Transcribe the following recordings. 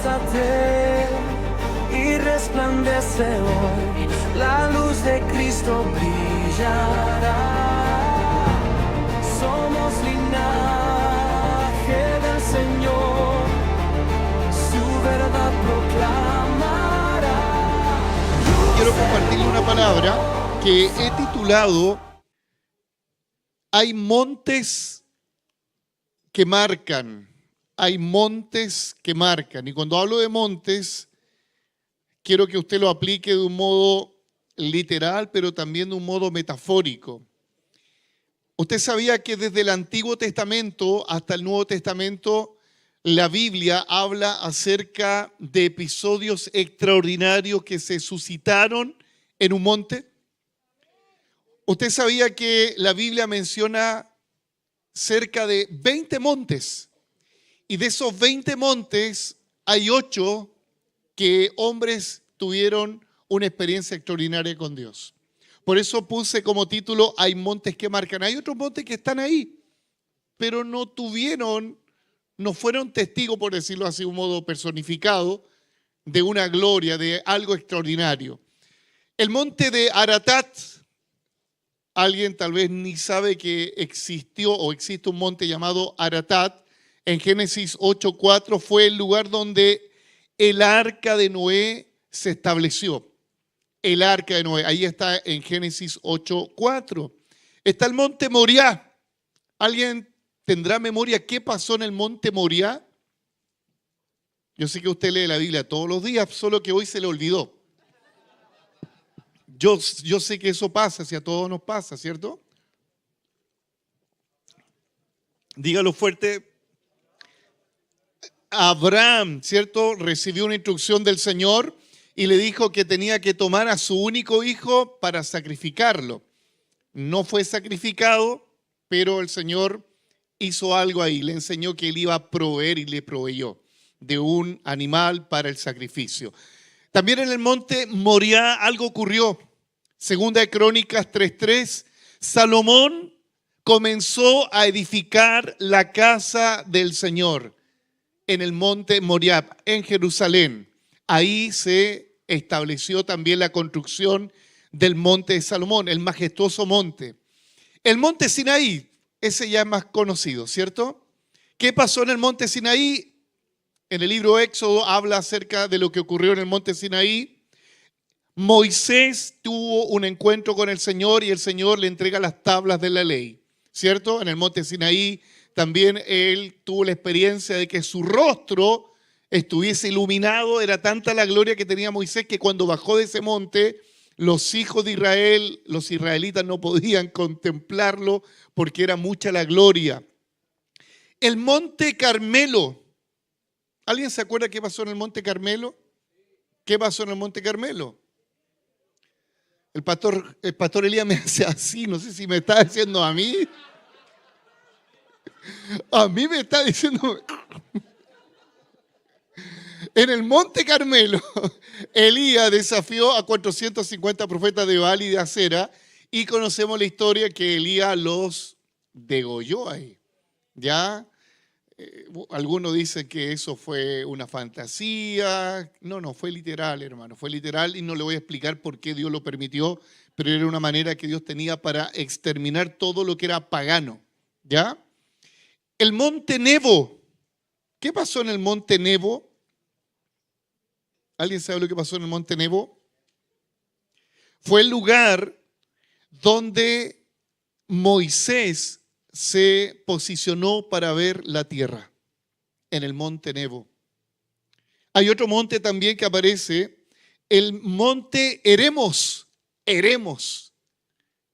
levántate y resplandece hoy, la luz de Cristo brillará. Somos linaje del Señor, su verdad proclamará. Quiero compartirle una palabra que he titulado Hay montes que marcan. Hay montes que marcan. Y cuando hablo de montes, quiero que usted lo aplique de un modo literal, pero también de un modo metafórico. Usted sabía que desde el Antiguo Testamento hasta el Nuevo Testamento, la Biblia habla acerca de episodios extraordinarios que se suscitaron en un monte. Usted sabía que la Biblia menciona cerca de 20 montes. Y de esos 20 montes, hay 8 que hombres tuvieron una experiencia extraordinaria con Dios. Por eso puse como título, hay montes que marcan. Hay otros montes que están ahí, pero no fueron testigos, por decirlo así, de un modo personificado, de una gloria, de algo extraordinario. El monte de Ararat, alguien tal vez ni sabe que existió o existe un monte llamado Ararat. En Génesis 8:4 fue el lugar donde el arca de Noé se estableció. El arca de Noé, ahí está en Génesis 8:4. Está el monte Moriah. ¿Alguien tendrá memoria qué pasó en el monte Moriah? Yo sé que usted lee la Biblia todos los días, solo que hoy se le olvidó. Yo sé que eso pasa, si a todos nos pasa, ¿cierto? Dígalo fuerte. Abraham, ¿cierto? Recibió una instrucción del Señor y le dijo que tenía que tomar a su único hijo para sacrificarlo. No fue sacrificado, pero el Señor hizo algo ahí. Le enseñó que él iba a proveer y le proveyó de un animal para el sacrificio. También en el monte Moriah algo ocurrió. Segunda de Crónicas 3:3, Salomón comenzó a edificar la casa del Señor en el monte Moriah, en Jerusalén. Ahí se estableció también la construcción del monte de Salomón, el majestuoso monte. El monte Sinaí, ese ya es más conocido, ¿cierto? ¿Qué pasó en el monte Sinaí? En el libro Éxodo habla acerca de lo que ocurrió en el monte Sinaí. Moisés tuvo un encuentro con el Señor y el Señor le entrega las tablas de la ley, ¿cierto? En el monte Sinaí también él tuvo la experiencia de que su rostro estuviese iluminado. Era tanta la gloria que tenía Moisés que cuando bajó de ese monte, los hijos de Israel, los israelitas no podían contemplarlo porque era mucha la gloria. El monte Carmelo. ¿Alguien se acuerda qué pasó en el monte Carmelo? ¿Qué pasó en el monte Carmelo? El pastor Elías me hace así, no sé si me está diciendo a mí. A mí me está diciendo. En el monte Carmelo, Elías desafió a 450 profetas de Baal y de Acera y conocemos la historia que Elías los degolló ahí. ¿Ya? Algunos dicen que eso fue una fantasía. No, fue literal, hermano, fue literal y no le voy a explicar por qué Dios lo permitió, pero era una manera que Dios tenía para exterminar todo lo que era pagano. ¿Ya? El monte Nebo. ¿Qué pasó en el monte Nebo? ¿Alguien sabe lo que pasó en el monte Nebo? Fue el lugar donde Moisés se posicionó para ver la tierra, en el monte Nebo. Hay otro monte también que aparece, el monte Eremos. Eremos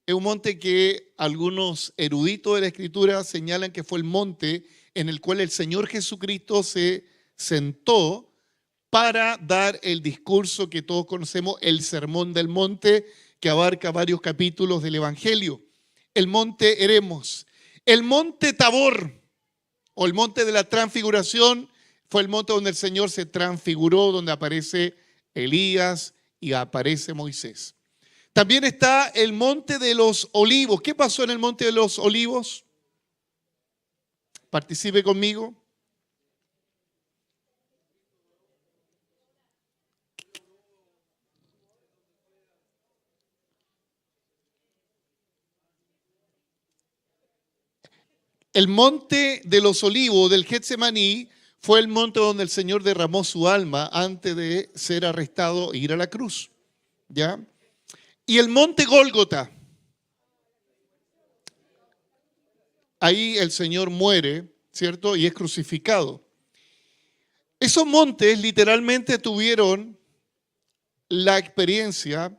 es un monte que algunos eruditos de la Escritura señalan que fue el monte en el cual el Señor Jesucristo se sentó para dar el discurso que todos conocemos, el Sermón del Monte, que abarca varios capítulos del Evangelio. El monte Eremos. El monte Tabor, o el monte de la transfiguración, fue el monte donde el Señor se transfiguró, donde aparece Elías y aparece Moisés. También está el monte de los olivos. ¿Qué pasó en el monte de los olivos? Participe conmigo. El monte de los olivos del Getsemaní fue el monte donde el Señor derramó su alma antes de ser arrestado e ir a la cruz. ¿Ya? Y el monte Gólgota, ahí el Señor muere, ¿cierto? Y es crucificado. Esos montes literalmente tuvieron la experiencia,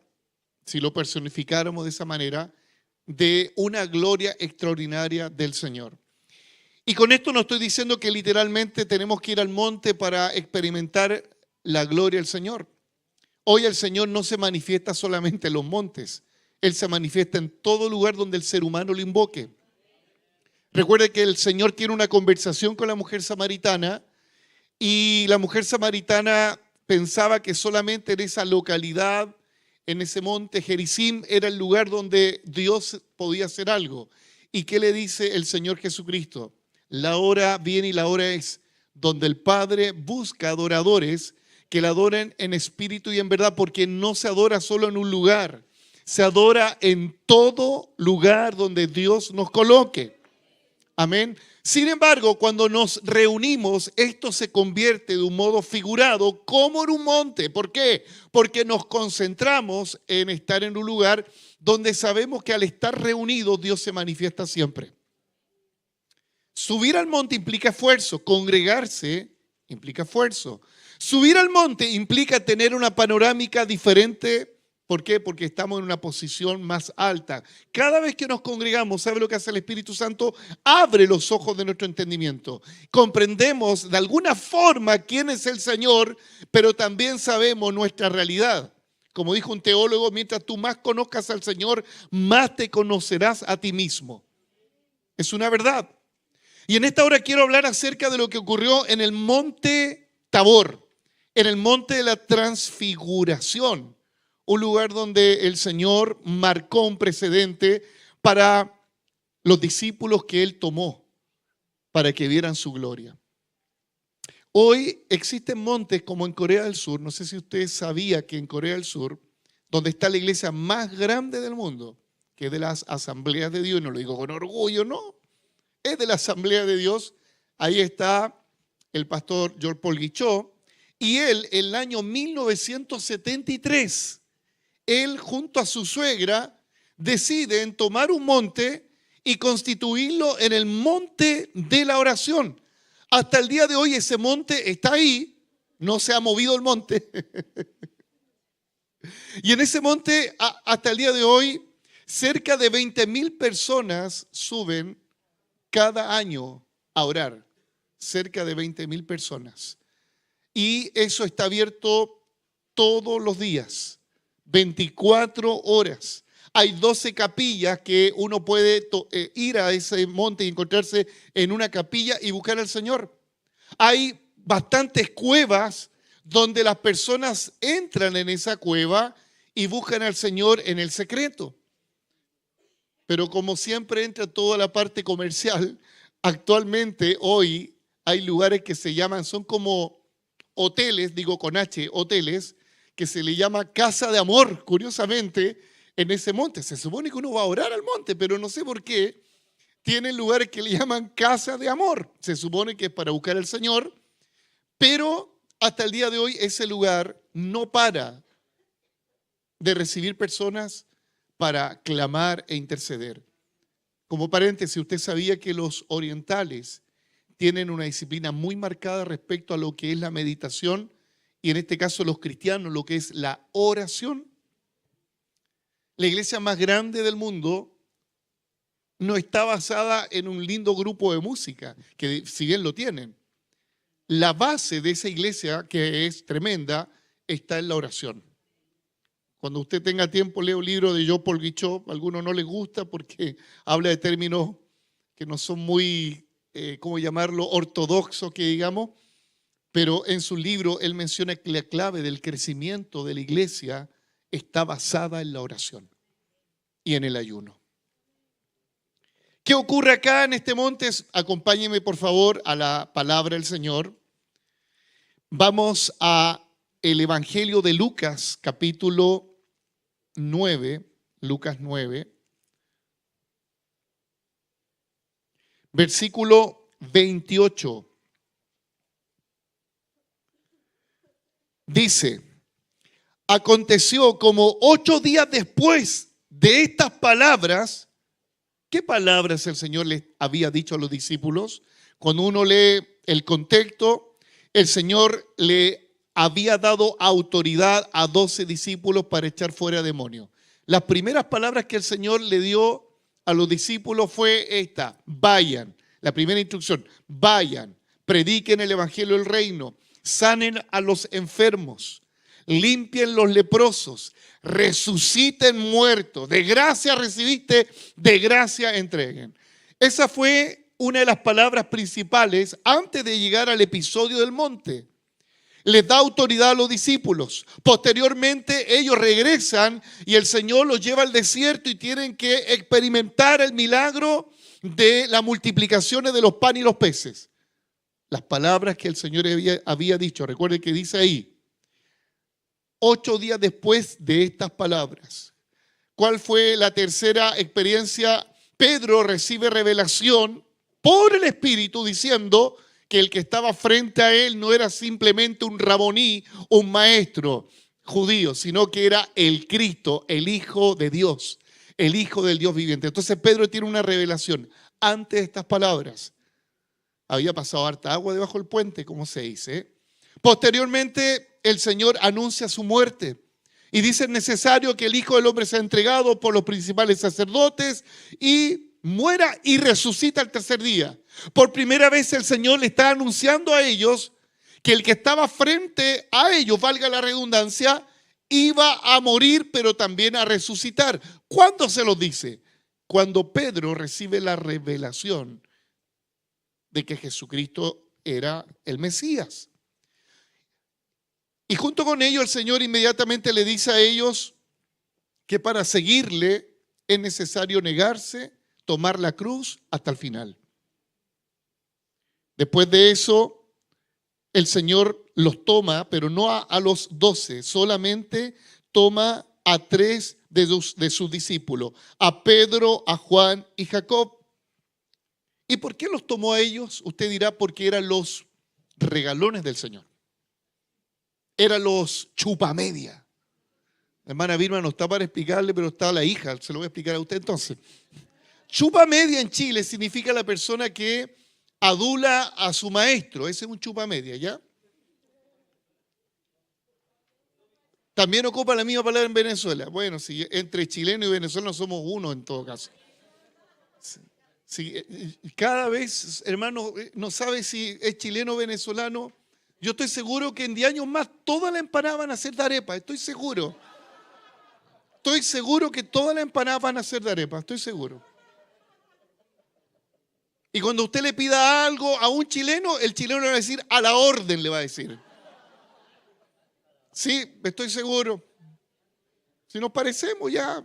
si lo personificáramos de esa manera, de una gloria extraordinaria del Señor. Y con esto no estoy diciendo que literalmente tenemos que ir al monte para experimentar la gloria del Señor. Hoy el Señor no se manifiesta solamente en los montes, Él se manifiesta en todo lugar donde el ser humano lo invoque. Recuerde que el Señor tiene una conversación con la mujer samaritana y la mujer samaritana pensaba que solamente en esa localidad, en ese monte Gerizim, era el lugar donde Dios podía hacer algo. ¿Y qué le dice el Señor Jesucristo? La hora viene y la hora es donde el Padre busca adoradores que le adoren en espíritu y en verdad, porque no se adora solo en un lugar, se adora en todo lugar donde Dios nos coloque. Amén. Sin embargo, cuando nos reunimos, esto se convierte de un modo figurado como en un monte. ¿Por qué? Porque nos concentramos en estar en un lugar donde sabemos que al estar reunidos Dios se manifiesta siempre. Subir al monte implica esfuerzo, congregarse implica esfuerzo. Subir al monte implica tener una panorámica diferente. ¿Por qué? Porque estamos en una posición más alta. Cada vez que nos congregamos, ¿sabe lo que hace el Espíritu Santo? Abre los ojos de nuestro entendimiento. Comprendemos de alguna forma quién es el Señor, pero también sabemos nuestra realidad. Como dijo un teólogo, mientras tú más conozcas al Señor, más te conocerás a ti mismo. Es una verdad. Y en esta hora quiero hablar acerca de lo que ocurrió en el monte Tabor, en el monte de la transfiguración. Un lugar donde el Señor marcó un precedente para los discípulos que Él tomó para que vieran su gloria. Hoy existen montes como en Corea del Sur. No sé si usted sabía que en Corea del Sur, donde está la iglesia más grande del mundo, que es de las Asambleas de Dios, no lo digo con orgullo, no, es de la Asamblea de Dios. Ahí está el pastor George Paul Guichot, y él en el año 1973, él junto a su suegra deciden tomar un monte y constituirlo en el monte de la oración. Hasta el día de hoy ese monte está ahí, no se ha movido el monte. Y en ese monte hasta el día de hoy cerca de 20,000 personas suben cada año a orar. Cerca de 20,000 personas. Y eso está abierto todos los días. 24 horas. Hay 12 capillas que uno puede ir a ese monte y encontrarse en una capilla y buscar al Señor. Hay bastantes cuevas donde las personas entran en esa cueva y buscan al Señor en el secreto. Pero como siempre entra toda la parte comercial, actualmente hoy hay lugares que se llaman, son como hoteles, digo con H, hoteles, que se le llama casa de amor, curiosamente, en ese monte. Se supone que uno va a orar al monte, pero no sé por qué tienen lugares que le llaman casa de amor. Se supone que es para buscar al Señor, pero hasta el día de hoy ese lugar no para de recibir personas para clamar e interceder. Como paréntesis, usted sabía que los orientales tienen una disciplina muy marcada respecto a lo que es la meditación, y en este caso los cristianos, lo que es la oración. La iglesia más grande del mundo no está basada en un lindo grupo de música, que si bien lo tienen, la base de esa iglesia, que es tremenda, está en la oración. Cuando usted tenga tiempo, lea un libro de Jean-Paul Guichot. A algunos no les gusta porque habla de términos que no son muy, ¿cómo llamarlo?, ortodoxos, que digamos. Pero en su libro él menciona que la clave del crecimiento de la iglesia está basada en la oración y en el ayuno. ¿Qué ocurre acá en este monte? Acompáñenme por favor a la palabra del Señor. Vamos a el Evangelio de Lucas, capítulo 9, Lucas 9. versículo 28. Dice, aconteció como 8 días después de estas palabras. ¿Qué palabras el Señor les había dicho a los discípulos? Cuando uno lee el contexto, el Señor le había dado autoridad a 12 discípulos para echar fuera demonios. Las primeras palabras que el Señor le dio a los discípulos fue esta: vayan. La primera instrucción: vayan, prediquen el evangelio del reino, sanen a los enfermos, limpien los leprosos, resuciten muertos. De gracia recibiste, de gracia entreguen. Esa fue una de las palabras principales antes de llegar al episodio del monte. Les da autoridad a los discípulos. Posteriormente ellos regresan y el Señor los lleva al desierto y tienen que experimentar el milagro de las multiplicaciones de los panes y los peces. Las palabras que el Señor había dicho, recuerden que dice ahí, 8 días después de estas palabras. ¿Cuál fue la tercera experiencia? Pedro recibe revelación por el Espíritu diciendo que el que estaba frente a él no era simplemente un raboní, un maestro judío, sino que era el Cristo, el Hijo de Dios, el Hijo del Dios viviente. Entonces Pedro tiene una revelación. Antes de estas palabras, había pasado harta agua debajo del puente, como se dice. Posteriormente, el Señor anuncia su muerte y dice: es necesario que el Hijo del Hombre sea entregado por los principales sacerdotes y muera y resucita al tercer día. Por primera vez el Señor le está anunciando a ellos que el que estaba frente a ellos, valga la redundancia, iba a morir, pero también a resucitar. ¿Cuándo se los dice? Cuando Pedro recibe la revelación de que Jesucristo era el Mesías. Y junto con ello el Señor inmediatamente le dice a ellos que para seguirle es necesario negarse, tomar la cruz hasta el final. Después de eso, el Señor los toma, pero no a los 12, solamente toma a 3 de sus discípulos, a Pedro, a Juan y Jacob. ¿Y por qué los tomó a ellos? Usted dirá: porque eran los regalones del Señor. Eran los chupamedia. La hermana Vilma no está para explicarle, pero está la hija, se lo voy a explicar a usted entonces. Chupamedia en Chile significa la persona que adula a su maestro. Ese es un chupamedia, ¿ya? También ocupa la misma palabra en Venezuela. Bueno, si entre chileno y venezolano somos uno en todo caso. Sí, cada vez, hermano, no sabe si es chileno o venezolano. Yo estoy seguro que en 10 años más todas las empanadas van a ser de arepa. Estoy seguro. Estoy seguro que todas las empanadas van a ser de arepa. Estoy seguro. Y cuando usted le pida algo a un chileno, el chileno le va a decir: a la orden, le va a decir. Sí, estoy seguro. Si nos parecemos ya.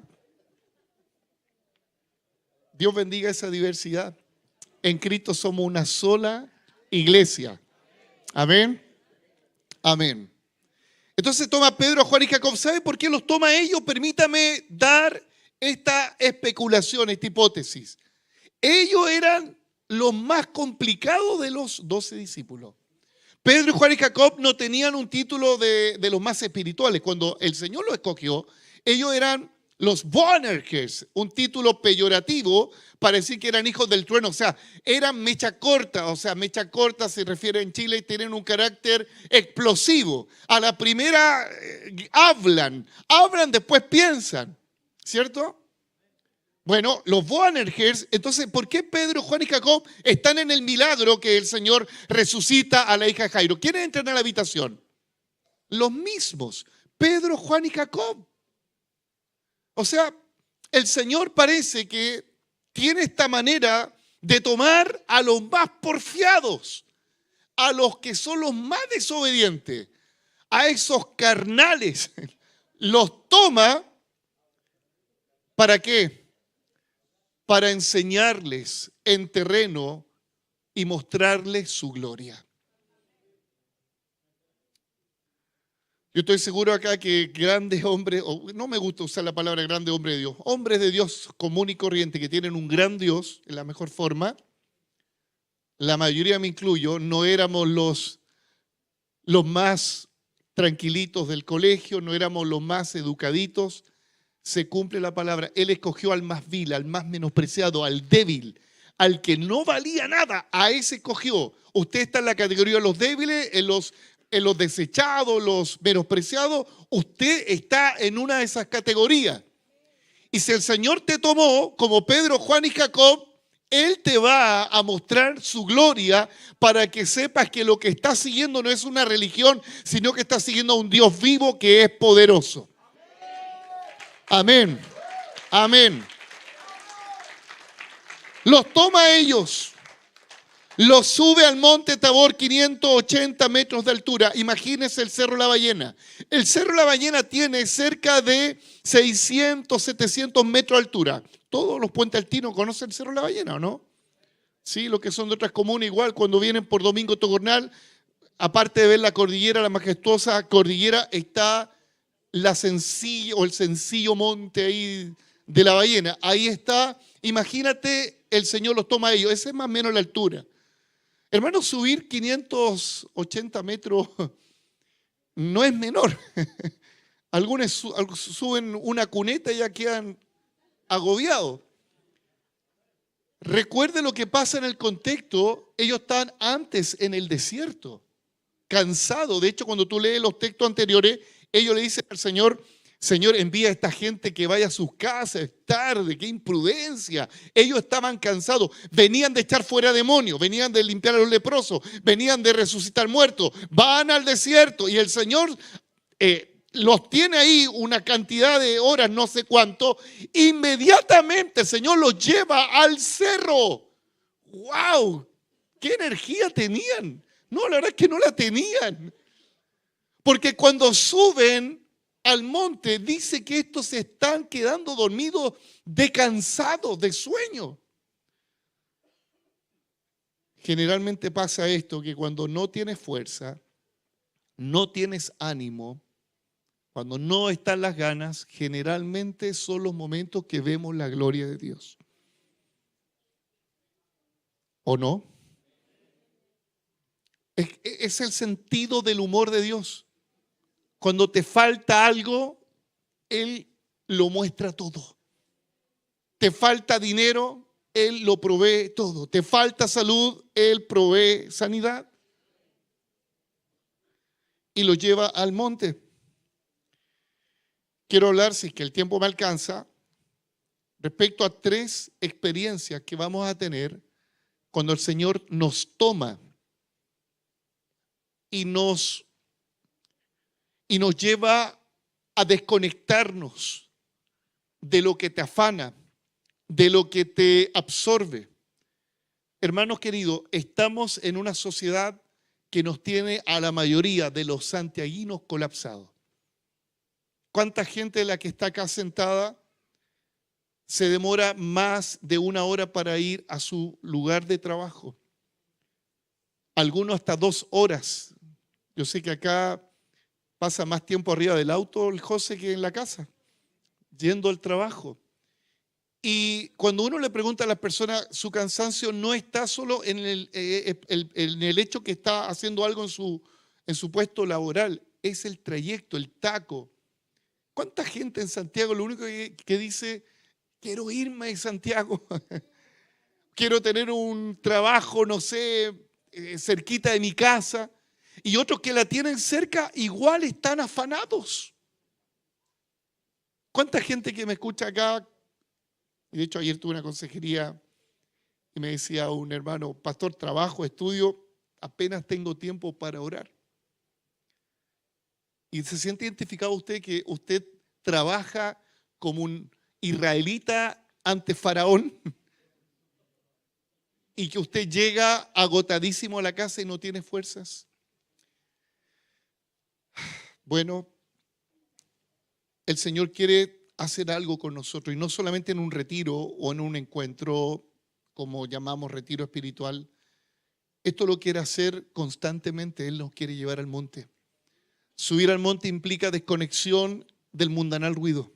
Dios bendiga esa diversidad. En Cristo somos una sola iglesia. Amén. Amén. Entonces toma Pedro, Juan y Jacob. ¿Sabe por qué los toma ellos? Permítame dar esta especulación, esta hipótesis. Ellos eran los más complicados de los 12 discípulos. Pedro, Juan y Jacob no tenían un título de los más espirituales. Cuando el Señor los escogió, ellos eran los Boanerges, un título peyorativo para decir que eran hijos del trueno. O sea, eran mecha corta. O sea, mecha corta se refiere en Chile y tienen un carácter explosivo. A la primera hablan, después piensan, ¿cierto? Bueno, los Boanerges. Entonces, ¿por qué Pedro, Juan y Jacob están en el milagro que el Señor resucita a la hija de Jairo? ¿Quiénes entran a la habitación? Los mismos, Pedro, Juan y Jacob. O sea, el Señor parece que tiene esta manera de tomar a los más porfiados, a los que son los más desobedientes, a esos carnales. Los toma, ¿para qué? Para enseñarles en terreno y mostrarles su gloria. Yo estoy seguro acá que grandes hombres, no me gusta usar la palabra grande hombre de Dios, hombres de Dios común y corriente que tienen un gran Dios en la mejor forma, la mayoría me incluyo, no éramos los más tranquilitos del colegio, no éramos los más educaditos. Se cumple la palabra. Él escogió al más vil, al más menospreciado, al débil, al que no valía nada. A ese escogió. Usted está en la categoría de los débiles, en los desechados, los menospreciados. Usted está en una de esas categorías. Y si el Señor te tomó, como Pedro, Juan y Jacob, Él te va a mostrar su gloria para que sepas que lo que estás siguiendo no es una religión, sino que estás siguiendo a un Dios vivo que es poderoso. Amén. Amén. Los toma a ellos, los sube al monte Tabor, 580 metros de altura. Imagínense el Cerro La Ballena. El Cerro La Ballena tiene cerca de 600, 700 metros de altura. Todos los puentes altinos conocen el Cerro La Ballena, ¿o no? Sí, los que son de otras comunas, igual cuando vienen por Domingo Tocornal, aparte de ver la cordillera, la majestuosa cordillera, está el sencillo monte ahí de La Ballena. Ahí está, imagínate, el Señor los toma a ellos. Esa es más o menos la altura. Hermanos, subir 580 metros no es menor. Algunos suben una cuneta y ya quedan agobiados. Recuerde lo que pasa en el contexto. Ellos estaban antes en el desierto, cansados. De hecho, cuando tú lees los textos anteriores, ellos le dicen al Señor: Señor, envía a esta gente que vaya a sus casas, es tarde, qué imprudencia. Ellos estaban cansados, venían de echar fuera demonios, venían de limpiar a los leprosos, venían de resucitar muertos, van al desierto y el Señor los tiene ahí una cantidad de horas, no sé cuánto. Inmediatamente el Señor los lleva al cerro. ¡Wow! ¿Qué energía tenían? No, la verdad es que no la tenían. Porque cuando suben al monte, dice que estos se están quedando dormidos de cansado, de sueño. Generalmente pasa esto, que cuando no tienes fuerza, no tienes ánimo, cuando no están las ganas, generalmente son los momentos que vemos la gloria de Dios. ¿O no? Es el sentido del humor de Dios. Cuando te falta algo, Él lo muestra todo. Te falta dinero, Él lo provee todo. Te falta salud, Él provee sanidad. Y lo lleva al monte. Quiero hablar, si es que el tiempo me alcanza, respecto a 3 experiencias que vamos a tener cuando el Señor nos toma y nos lleva a desconectarnos de lo que te afana, de lo que te absorbe. Hermanos queridos, estamos en una sociedad que nos tiene a la mayoría de los santiaguinos colapsados. ¿Cuánta gente de la que está acá sentada se demora más de 1 hora para ir a su lugar de trabajo? Algunos hasta 2 horas. Yo sé que acá pasa más tiempo arriba del auto el José que en la casa, yendo al trabajo. Y cuando uno le pregunta a las personas, su cansancio no está solo en el hecho que está haciendo algo en su puesto laboral, es el trayecto, el taco. ¿Cuánta gente en Santiago lo único que dice: quiero irme de Santiago, quiero tener un trabajo, no sé, cerquita de mi casa? Y otros que la tienen cerca igual están afanados. ¿Cuánta gente que me escucha acá? Y de hecho ayer tuve una consejería y me decía un hermano: pastor, trabajo, estudio, apenas tengo tiempo para orar. ¿Y se siente identificado usted que usted trabaja como un israelita ante Faraón? Y que usted llega agotadísimo a la casa y no tiene fuerzas. Bueno, el Señor quiere hacer algo con nosotros, y no solamente en un retiro o en un encuentro como llamamos retiro espiritual. Esto lo quiere hacer constantemente. Él nos quiere llevar al monte. Subir al monte implica desconexión del mundanal ruido.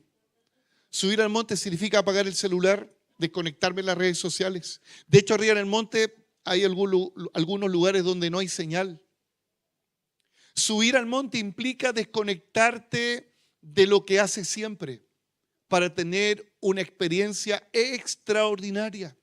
Subir al monte significa apagar el celular, desconectarme de las redes sociales. De hecho, arriba en el monte hay algunos lugares donde no hay señal. Subir al monte implica desconectarte de lo que haces siempre para tener una experiencia extraordinaria.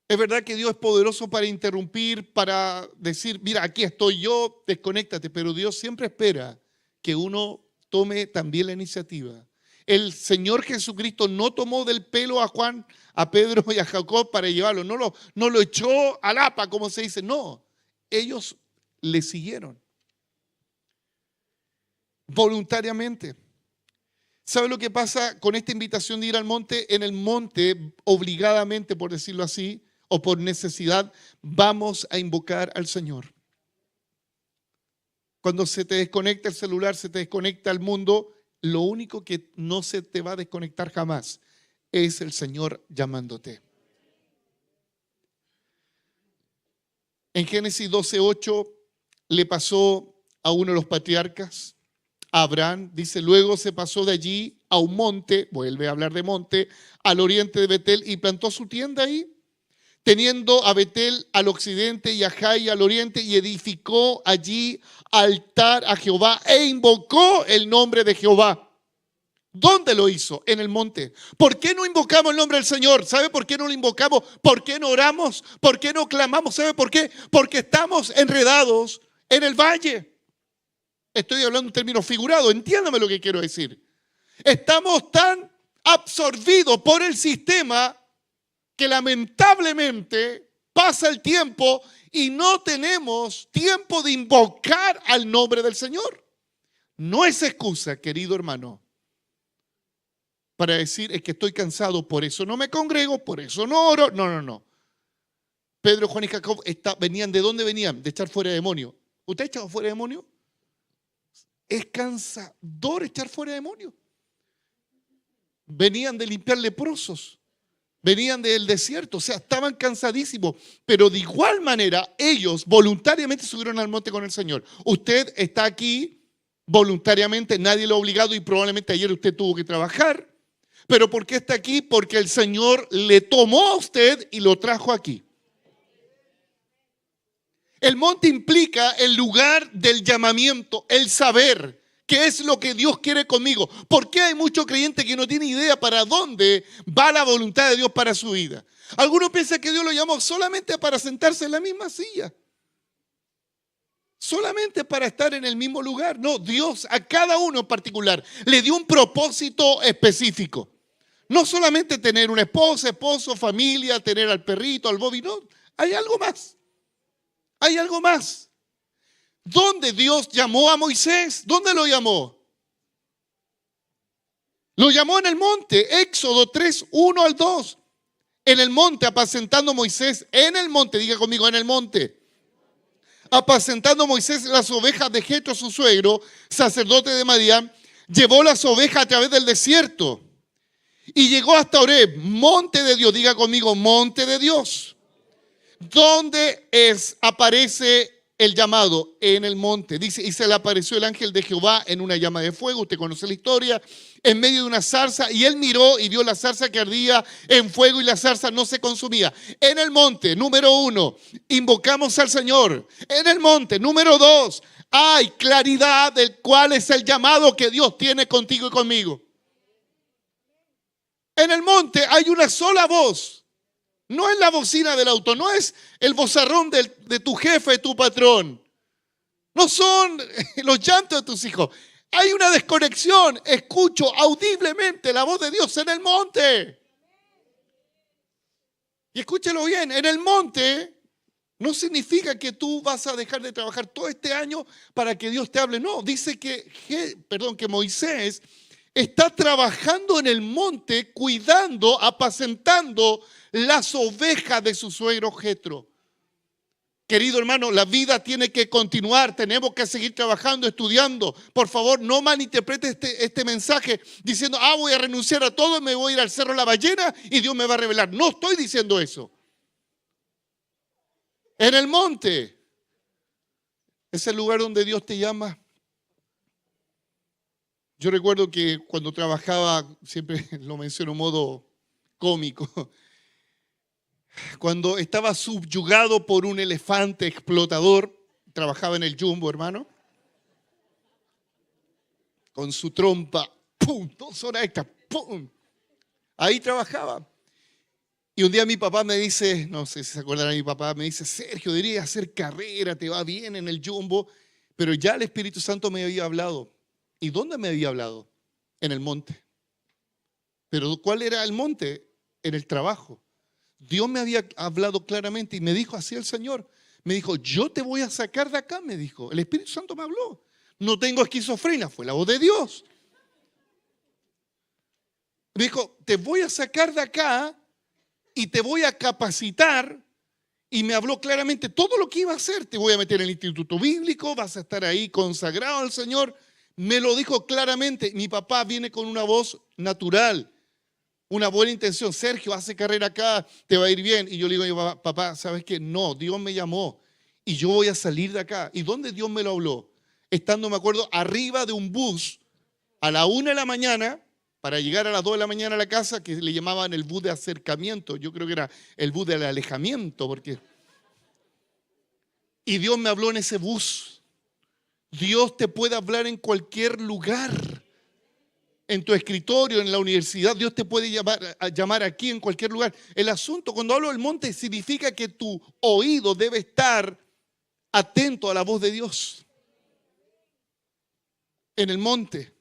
Es verdad que Dios es poderoso para interrumpir, para decir, mira, aquí estoy yo, desconéctate, pero Dios siempre espera que uno tome también la iniciativa. El Señor Jesucristo no tomó del pelo a Juan, a Pedro y a Jacob para llevarlo, no lo echó al apa, como se dice, no, ellos le siguieron voluntariamente. ¿Sabe lo que pasa con esta invitación de ir al monte? En el monte, obligadamente, por decirlo así, o por necesidad, vamos a invocar al Señor. Cuando se te desconecta el celular, se te desconecta el mundo, lo único que no se te va a desconectar jamás es el Señor llamándote. En Génesis 12:8 le pasó a uno de los patriarcas, a Abraham, dice, luego se pasó de allí a un monte, vuelve a hablar de monte, al oriente de Betel y plantó su tienda ahí, teniendo a Betel al occidente y a Jai al oriente, y edificó allí altar a Jehová e invocó el nombre de Jehová. ¿Dónde lo hizo? En el monte. ¿Por qué no invocamos el nombre del Señor? ¿Sabe por qué no lo invocamos? ¿Por qué no oramos? ¿Por qué no clamamos? ¿Sabe por qué? Porque estamos enredados en el valle. Estoy hablando en términos figurados, entiéndame lo que quiero decir. Estamos tan absorbidos por el sistema que lamentablemente pasa el tiempo y no tenemos tiempo de invocar al nombre del Señor. No es excusa, querido hermano, para decir es que estoy cansado, por eso no me congrego, por eso no oro. No. Pedro, Juan y Jacob venían, ¿de dónde venían? De echar fuera demonios. ¿Usted ha echado fuera demonios? Es cansador echar fuera demonios. Venían de limpiar leprosos. Venían del desierto, o sea, estaban cansadísimos, pero de igual manera ellos voluntariamente subieron al monte con el Señor. Usted está aquí voluntariamente, nadie lo ha obligado y probablemente ayer usted tuvo que trabajar, pero ¿por qué está aquí? Porque el Señor le tomó a usted y lo trajo aquí. El monte implica el lugar del llamamiento, el saber qué es lo que Dios quiere conmigo. ¿Por qué hay muchos creyentes que no tienen idea para dónde va la voluntad de Dios para su vida? Algunos piensan que Dios lo llamó solamente para sentarse en la misma silla, solamente para estar en el mismo lugar. No, Dios a cada uno en particular le dio un propósito específico. No solamente tener una esposa, esposo, familia, tener al perrito, al Bobby, no, hay algo más. Hay algo más. ¿Dónde Dios llamó a Moisés? ¿Dónde lo llamó? Lo llamó en el monte, Éxodo 3, 1 al 2. En el monte, apacentando Moisés, en el monte, diga conmigo, en el monte. Apacentando Moisés las ovejas de Jetro, su suegro, sacerdote de Madián, llevó las ovejas a través del desierto y llegó hasta Horeb, monte de Dios, diga conmigo, monte de Dios. ¿Dónde aparece el llamado? En el monte. Dice, y se le apareció el ángel de Jehová en una llama de fuego, usted conoce la historia, en medio de una zarza, y él miró y vio la zarza que ardía en fuego y la zarza no se consumía. En el monte, número 1, invocamos al Señor. En el monte, número 2, hay claridad del cuál es el llamado que Dios tiene contigo y conmigo. En el monte hay una sola voz. No es la bocina del auto, no es el vozarrón de tu jefe, de tu patrón. No son los llantos de tus hijos. Hay una desconexión. Escucho audiblemente la voz de Dios en el monte. Y escúchelo bien, en el monte no significa que tú vas a dejar de trabajar todo este año para que Dios te hable. No, dice que Moisés está trabajando en el monte, cuidando, apacentando las ovejas de su suegro Jetro. Querido hermano, la vida tiene que continuar, tenemos que seguir trabajando, estudiando. Por favor, no malinterprete este mensaje diciendo, voy a renunciar a todo y me voy a ir al Cerro La Ballena y Dios me va a revelar. No estoy diciendo eso. En el monte es el lugar donde Dios te llama. Yo recuerdo que cuando trabajaba, siempre lo menciono en modo cómico, Cuando estaba subyugado por un elefante explotador, trabajaba en el Jumbo, hermano, con su trompa, ¡pum! 2 horas extra, ¡pum! Ahí trabajaba. Y un día mi papá me dice, no sé si se acuerdan de mi papá, me dice, Sergio, deberías hacer carrera, te va bien en el Jumbo. Pero ya el Espíritu Santo me había hablado. ¿Y dónde me había hablado? En el monte. Pero ¿cuál era el monte? En el trabajo. Dios me había hablado claramente y me dijo así el Señor. Me dijo, yo te voy a sacar de acá, me dijo. El Espíritu Santo me habló. No tengo esquizofrenia, fue la voz de Dios. Me dijo, te voy a sacar de acá y te voy a capacitar. Y me habló claramente todo lo que iba a hacer. Te voy a meter en el instituto bíblico, vas a estar ahí consagrado al Señor. Me lo dijo claramente. Mi papá viene con una voz natural, una buena intención. Sergio, hace carrera acá, te va a ir bien. Y yo le digo, papá, ¿sabes qué? No, Dios me llamó y yo voy a salir de acá. ¿Y dónde Dios me lo habló? Estando, me acuerdo, arriba de un bus a la 1 de la mañana, para llegar a las 2 de la mañana a la casa, que le llamaban el bus de acercamiento. Yo creo que era el bus del alejamiento, porque... Y Dios me habló en ese bus. Dios te puede hablar en cualquier lugar. En tu escritorio, en la universidad, Dios te puede llamar aquí en cualquier lugar. El asunto, cuando hablo del monte, significa que tu oído debe estar atento a la voz de Dios. En el monte.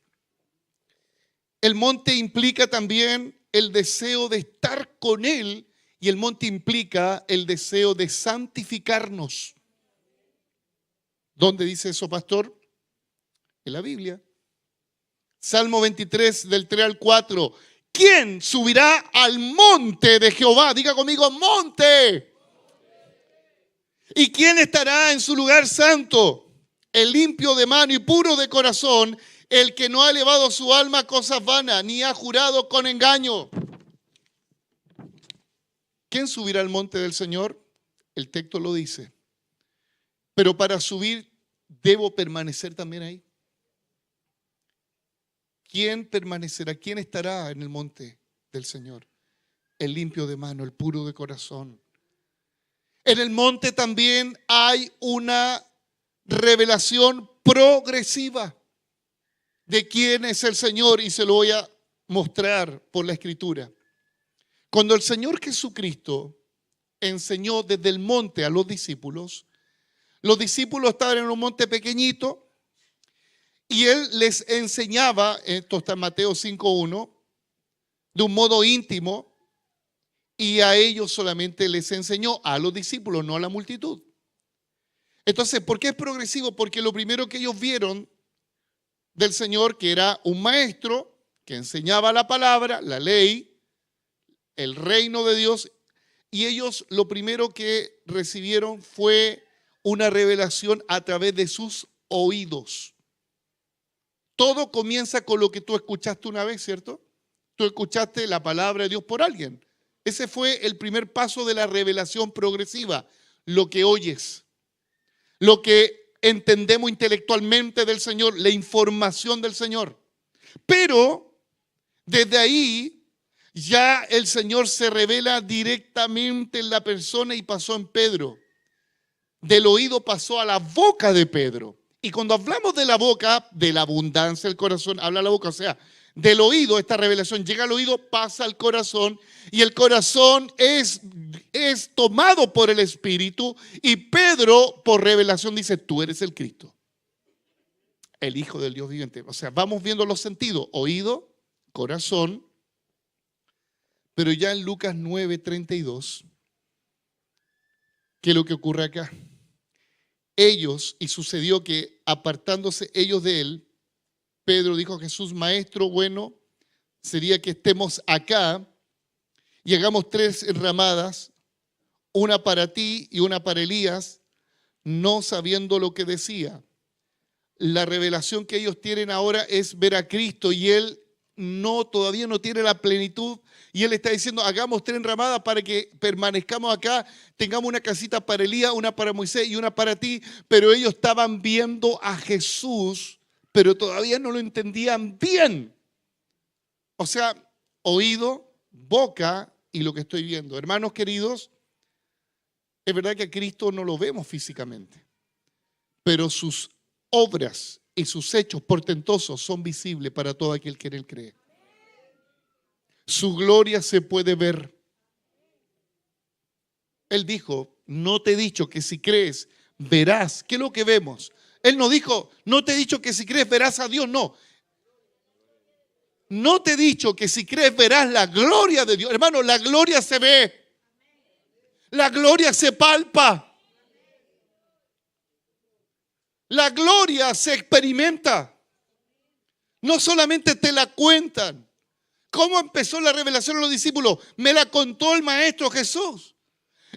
El monte implica también el deseo de estar con Él y el monte implica el deseo de santificarnos. ¿Dónde dice eso, pastor? En la Biblia. Salmo 23, del 3 al 4. ¿Quién subirá al monte de Jehová? Diga conmigo, monte. ¿Y quién estará en su lugar santo? El limpio de mano y puro de corazón, el que no ha elevado su alma a cosas vanas, ni ha jurado con engaño. ¿Quién subirá al monte del Señor? El texto lo dice. Pero para subir, ¿debo permanecer también ahí? ¿Quién permanecerá? ¿Quién estará en el monte del Señor? El limpio de mano, el puro de corazón. En el monte también hay una revelación progresiva de quién es el Señor y se lo voy a mostrar por la Escritura. Cuando el Señor Jesucristo enseñó desde el monte a los discípulos estaban en un monte pequeñito y Él les enseñaba, esto está en Mateo 5:1, de un modo íntimo, y a ellos solamente les enseñó, a los discípulos, no a la multitud. Entonces, ¿por qué es progresivo? Porque lo primero que ellos vieron del Señor, que era un maestro que enseñaba la palabra, la ley, el reino de Dios, y ellos lo primero que recibieron fue una revelación a través de sus oídos. Todo comienza con lo que tú escuchaste una vez, ¿cierto? Tú escuchaste la palabra de Dios por alguien. Ese fue el primer paso de la revelación progresiva, lo que oyes, lo que entendemos intelectualmente del Señor, la información del Señor. Pero desde ahí ya el Señor se revela directamente en la persona y pasó en Pedro. Del oído pasó a la boca de Pedro. Y cuando hablamos de la boca, de la abundancia del corazón, habla la boca, o sea, del oído, esta revelación llega al oído, pasa al corazón, y el corazón es tomado por el Espíritu, y Pedro, por revelación, dice, tú eres el Cristo, el Hijo del Dios viviente. O sea, vamos viendo los sentidos, oído, corazón, pero ya en Lucas 9:32, ¿qué es lo que ocurre acá? Ellos, y sucedió que apartándose ellos de él, Pedro dijo a Jesús, maestro, bueno, sería que estemos acá y hagamos 3 enramadas, una para ti y una para Elías, no sabiendo lo que decía. La revelación que ellos tienen ahora es ver a Cristo y él todavía no tiene la plenitud. Y él está diciendo, hagamos 3 enramadas para que permanezcamos acá, tengamos una casita para Elías, una para Moisés y una para ti. Pero ellos estaban viendo a Jesús, pero todavía no lo entendían bien. O sea, oído, boca y lo que estoy viendo. Hermanos queridos, Es verdad que a Cristo no lo vemos físicamente, pero sus obras y sus hechos portentosos son visibles para todo aquel que en Él cree. Su gloria se puede ver. Él dijo, no te he dicho que si crees, verás. ¿Qué es lo que vemos? Él no dijo, no te he dicho que si crees, verás a Dios. No. No te he dicho que si crees, verás la gloria de Dios. Hermano, la gloria se ve. La gloria se palpa. La gloria se experimenta. No solamente te la cuentan. ¿Cómo empezó la revelación a los discípulos? Me la contó el Maestro Jesús.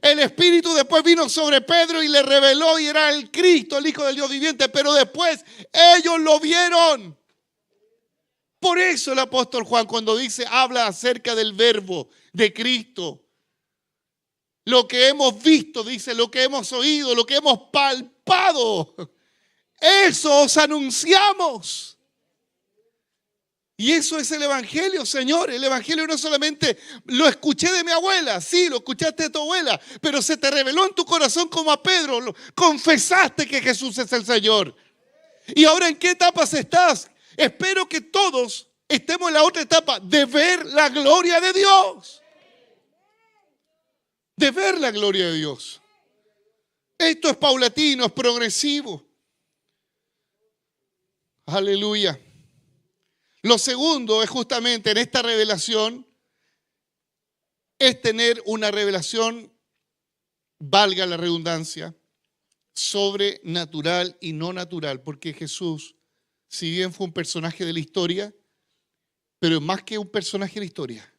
El Espíritu después vino sobre Pedro y le reveló y era el Cristo, el Hijo del Dios viviente. Pero después ellos lo vieron. Por eso el apóstol Juan cuando dice, habla acerca del verbo de Cristo. Lo que hemos visto, dice, lo que hemos oído, lo que hemos palpado. Eso os anunciamos. Y eso es el Evangelio, Señor. El Evangelio no solamente lo escuché de mi abuela, sí, lo escuchaste de tu abuela, pero se te reveló en tu corazón como a Pedro. Confesaste que Jesús es el Señor. ¿Y ahora en qué etapas estás? Espero que todos estemos en la otra etapa de ver la gloria de Dios. De ver la gloria de Dios. Esto es paulatino, es progresivo. Aleluya. Lo segundo es justamente en esta revelación, es tener una revelación, valga la redundancia, sobrenatural y no natural. Porque Jesús, si bien fue un personaje de la historia, pero más que un personaje de la historia,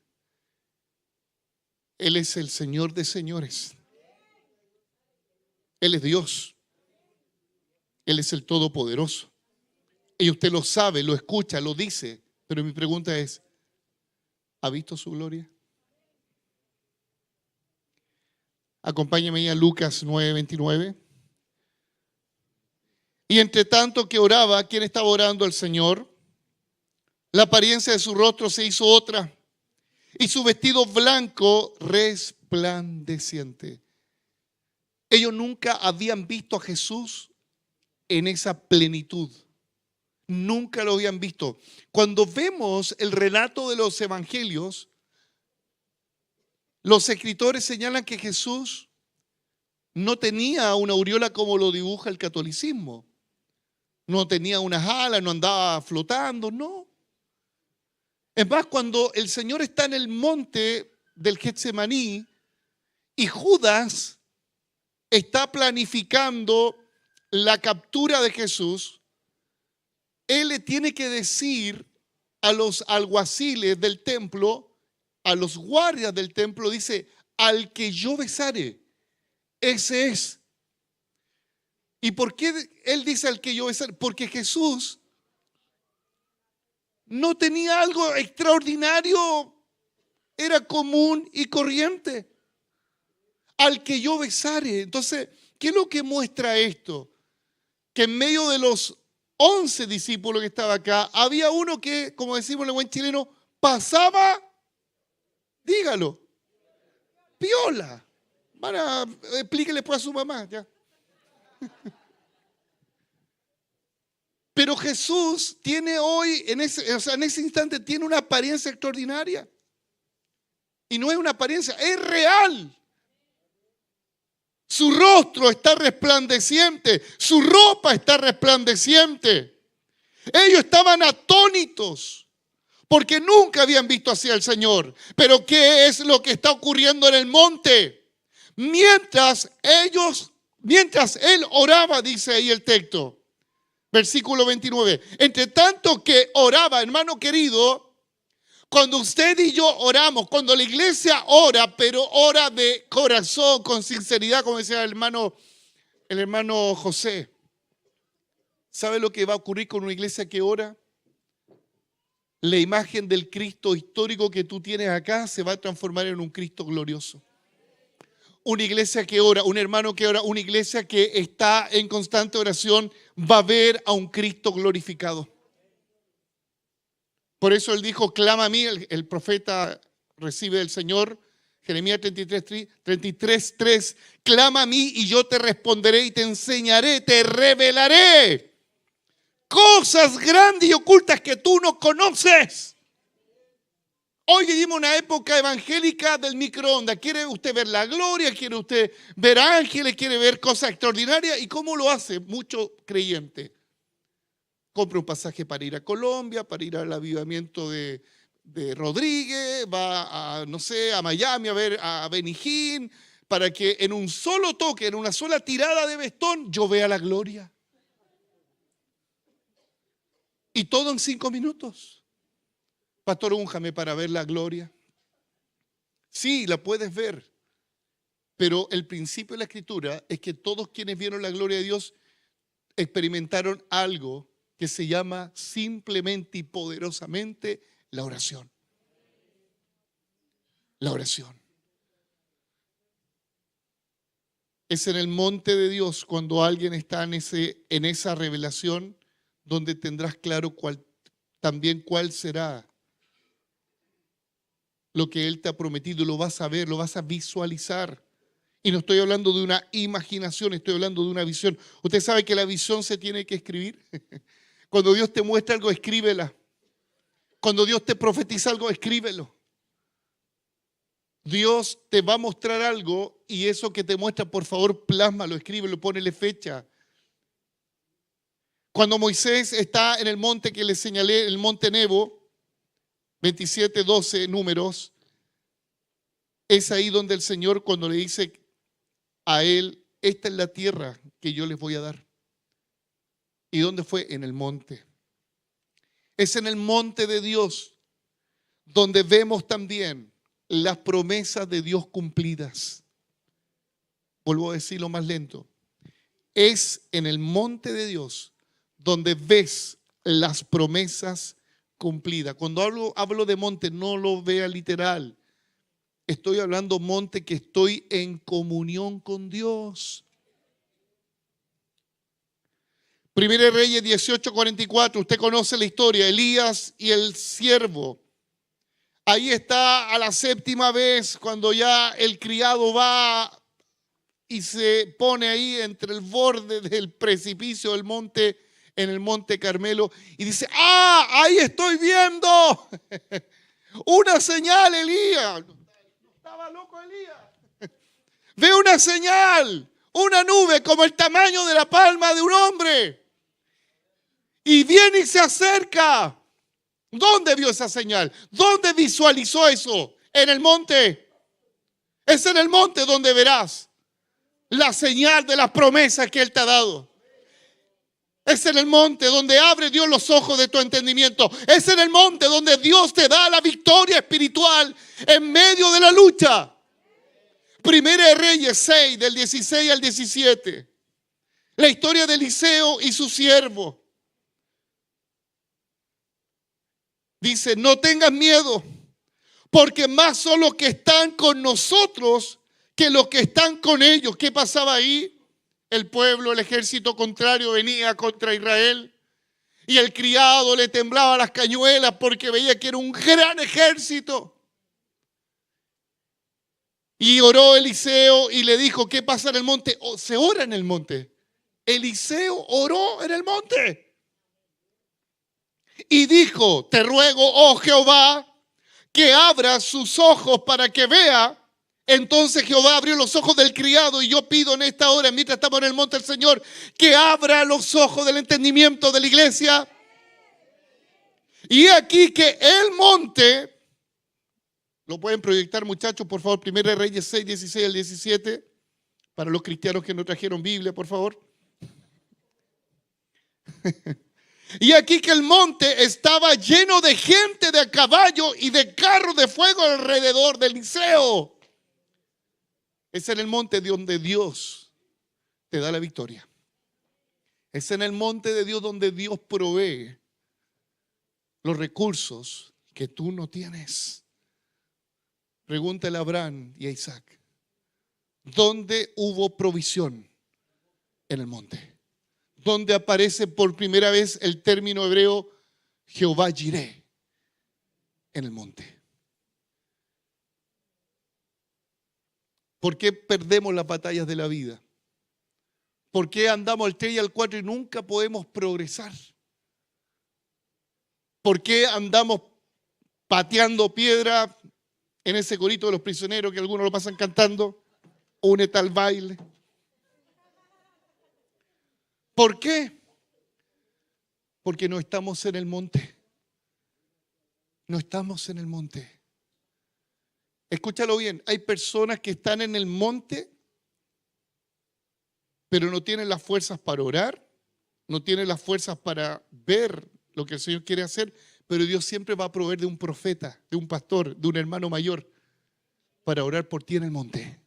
Él es el Señor de señores. Él es Dios. Él es el Todopoderoso. Y usted lo sabe, lo escucha, lo dice. Pero mi pregunta es, ¿ha visto su gloria? Acompáñame a Lucas 9:29. Y entre tanto que oraba, ¿quién estaba orando? El Señor. La apariencia de su rostro se hizo otra. Y su vestido blanco resplandeciente. Ellos nunca habían visto a Jesús en esa plenitud. Nunca lo habían visto. Cuando vemos el relato de los evangelios, los escritores señalan que Jesús no tenía una aureola como lo dibuja el catolicismo. No tenía unas alas, no andaba flotando, no. Es más, cuando el Señor está en el monte del Getsemaní y Judas está planificando la captura de Jesús, él le tiene que decir a los alguaciles del templo, a los guardias del templo, dice, al que yo besare, ese es. ¿Y por qué él dice al que yo besare? Porque Jesús no tenía algo extraordinario, era común y corriente. Al que yo besare. Entonces, ¿qué es lo que muestra esto? Que en medio de los 11 discípulos que estaban acá, había uno que, como decimos en el buen chileno, pasaba, dígalo, piola. Explíquele pues a su mamá, ya. Pero Jesús tiene hoy, en ese instante, tiene una apariencia extraordinaria. Y no es una apariencia, es real. Su rostro está resplandeciente, su ropa está resplandeciente. Ellos estaban atónitos porque nunca habían visto así al Señor. Pero ¿qué es lo que está ocurriendo en el monte? Mientras él oraba, dice ahí el texto. Versículo 29. Entre tanto que oraba, hermano querido, cuando usted y yo oramos, cuando la iglesia ora, pero ora de corazón, con sinceridad, como decía el hermano José, ¿sabe lo que va a ocurrir con una iglesia que ora? La imagen del Cristo histórico que tú tienes acá se va a transformar en un Cristo glorioso. Una iglesia que ora, un hermano que ora, una iglesia que está en constante oración, va a ver a un Cristo glorificado. Por eso él dijo, clama a mí, el profeta recibe del Señor, Jeremías 33:3, clama a mí y yo te responderé y te enseñaré, te revelaré cosas grandes y ocultas que tú no conoces. Hoy vivimos una época evangélica del microondas. ¿Quiere usted ver la gloria? ¿Quiere usted ver ángeles? ¿Quiere ver cosas extraordinarias? ¿Y cómo lo hace mucho creyente? Compra un pasaje para ir a Colombia, para ir al avivamiento de Rodríguez, va a, no sé, a Miami a ver a Benny Hinn, para que en un solo toque, en una sola tirada de bastón, yo vea la gloria. Y todo en 5 minutos. Pastor, únjame para ver la gloria. Sí, la puedes ver. Pero el principio de la Escritura es que todos quienes vieron la gloria de Dios experimentaron algo que se llama simplemente y poderosamente la oración. La oración. Es en el monte de Dios cuando alguien está en esa revelación donde tendrás claro también cuál será lo que Él te ha prometido. Lo vas a ver, lo vas a visualizar. Y no estoy hablando de una imaginación, estoy hablando de una visión. Usted sabe que la visión se tiene que escribir. Cuando Dios te muestra algo, escríbela. Cuando Dios te profetiza algo, escríbelo. Dios te va a mostrar algo y eso que te muestra, por favor, plásmalo, escríbelo, ponele fecha. Cuando Moisés está en el monte que le señalé, el monte Nebo, 27:12 números, es ahí donde el Señor, cuando le dice a él, esta es la tierra que yo les voy a dar. ¿Y dónde fue? En el monte. Es en el monte de Dios donde vemos también las promesas de Dios cumplidas. Vuelvo a decirlo más lento. Es en el monte de Dios donde ves las promesas cumplidas. Cuando hablo de monte, no lo vea literal. Estoy hablando monte que estoy en comunión con Dios. Primera de Reyes 18:44, usted conoce la historia, Elías y el siervo. Ahí está a la 7ª vez cuando ya el criado va y se pone ahí entre el borde del precipicio del monte, en el monte Carmelo, y dice, ahí estoy viendo una señal, Elías. Estaba loco Elías. Ve una señal, una nube como el tamaño de la palma de un hombre. Y viene y se acerca. ¿Dónde vio esa señal? ¿Dónde visualizó eso? En el monte. Es en el monte donde verás la señal de las promesas que Él te ha dado. Es en el monte donde abre Dios los ojos de tu entendimiento. Es en el monte donde Dios te da la victoria espiritual en medio de la lucha. Primera de Reyes 6, del 16 al 17. La historia de Eliseo y su siervo. Dice, no tengas miedo, porque más son los que están con nosotros que los que están con ellos. ¿Qué pasaba ahí? El pueblo, el ejército contrario venía contra Israel y el criado le temblaba las cañuelas porque veía que era un gran ejército. Y oró Eliseo y le dijo, ¿qué pasa en el monte? Se ora en el monte. Eliseo oró en el monte. Y dijo, te ruego, oh Jehová, que abra sus ojos para que vea. Entonces Jehová abrió los ojos del criado y yo pido en esta hora, mientras estamos en el monte del Señor, que abra los ojos del entendimiento de la iglesia. Y aquí que el monte, lo pueden proyectar muchachos, por favor, Primera de Reyes 6, 16 al 17, para los cristianos que no trajeron Biblia, por favor. Y aquí que el monte estaba lleno de gente de a caballo y de carros de fuego alrededor de Eliseo. Es en el monte donde Dios te da la victoria. Es en el monte de Dios donde Dios provee los recursos que tú no tienes. Pregúntale a Abraham y a Isaac. ¿Dónde hubo provisión? En el monte. Donde aparece por primera vez el término hebreo Jehová Jireh, en el monte. ¿Por qué perdemos las batallas de la vida? ¿Por qué andamos al 3 y al 4 y nunca podemos progresar? ¿Por qué andamos pateando piedra en ese corito de los prisioneros que algunos lo pasan cantando? Únete al baile. ¿Por qué? Porque no estamos en el monte. No estamos en el monte. Escúchalo bien, hay personas que están en el monte, pero no tienen las fuerzas para orar, no tienen las fuerzas para ver lo que el Señor quiere hacer, pero Dios siempre va a proveer de un profeta, de un pastor, de un hermano mayor, para orar por ti en el monte.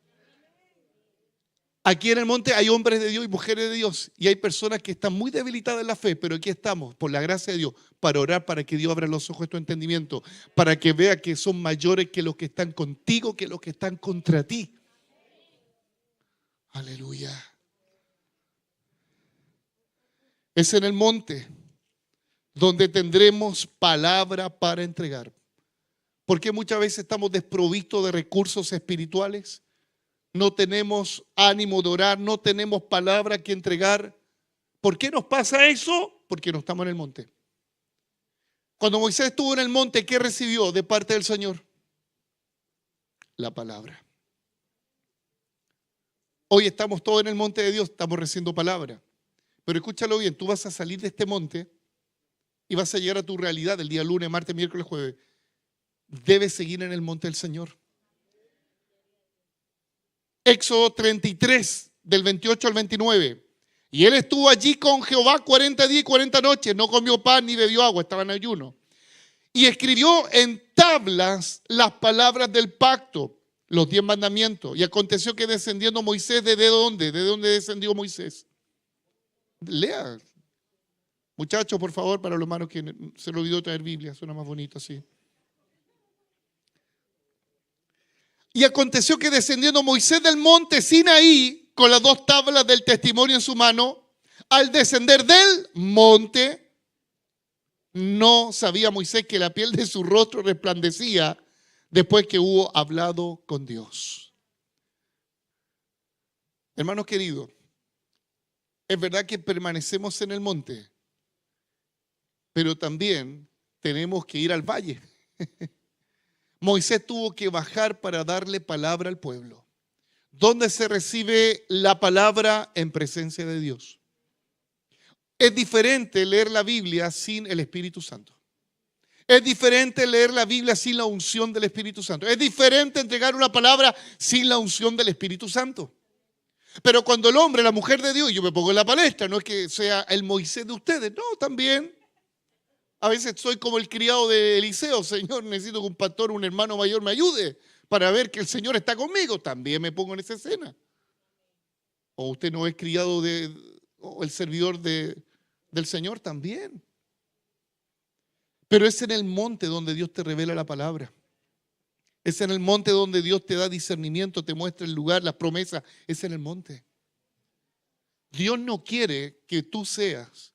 Aquí en el monte hay hombres de Dios y mujeres de Dios, y hay personas que están muy debilitadas en la fe, pero aquí estamos, por la gracia de Dios, para orar, para que Dios abra los ojos de tu entendimiento, para que vea que son mayores que los que están contigo, que los que están contra ti. Aleluya. Es en el monte donde tendremos palabra para entregar. ¿Por qué muchas veces estamos desprovistos de recursos espirituales? No tenemos ánimo de orar, no tenemos palabra que entregar. ¿Por qué nos pasa eso? Porque no estamos en el monte. Cuando Moisés estuvo en el monte, ¿qué recibió de parte del Señor? La palabra. Hoy estamos todos en el monte de Dios, estamos recibiendo palabra. Pero escúchalo bien, tú vas a salir de este monte y vas a llegar a tu realidad el día lunes, martes, miércoles, jueves. Debes seguir en el monte del Señor. Éxodo 33, del 28 al 29. Y él estuvo allí con Jehová 40 días y 40 noches. No comió pan ni bebió agua, estaba en ayuno. Y escribió en tablas las palabras del pacto, los 10 mandamientos. Y aconteció que descendiendo Moisés, ¿de dónde? ¿De dónde descendió Moisés? Lea. Muchachos, por favor, para los hermanos que se le olvidó traer Biblia, suena más bonito así. Y aconteció que descendiendo Moisés del monte Sinaí, con las 2 tablas del testimonio en su mano, al descender del monte, no sabía Moisés que la piel de su rostro resplandecía después que hubo hablado con Dios. Hermanos queridos, es verdad que permanecemos en el monte, pero también tenemos que ir al valle. Moisés tuvo que bajar para darle palabra al pueblo. ¿Dónde se recibe la palabra? En presencia de Dios. Es diferente leer la Biblia sin el Espíritu Santo. Es diferente leer la Biblia sin la unción del Espíritu Santo. Es diferente entregar una palabra sin la unción del Espíritu Santo. Pero cuando el hombre, la mujer de Dios, yo me pongo en la palestra, no es que sea el Moisés de ustedes, no, también. A veces soy como el criado de Eliseo, Señor, necesito que un pastor, un hermano mayor me ayude para ver que el Señor está conmigo. También me pongo en esa escena. O usted no es criado o el servidor del Señor, también. Pero es en el monte donde Dios te revela la palabra. Es en el monte donde Dios te da discernimiento, te muestra el lugar, las promesas. Es en el monte. Dios no quiere que tú seas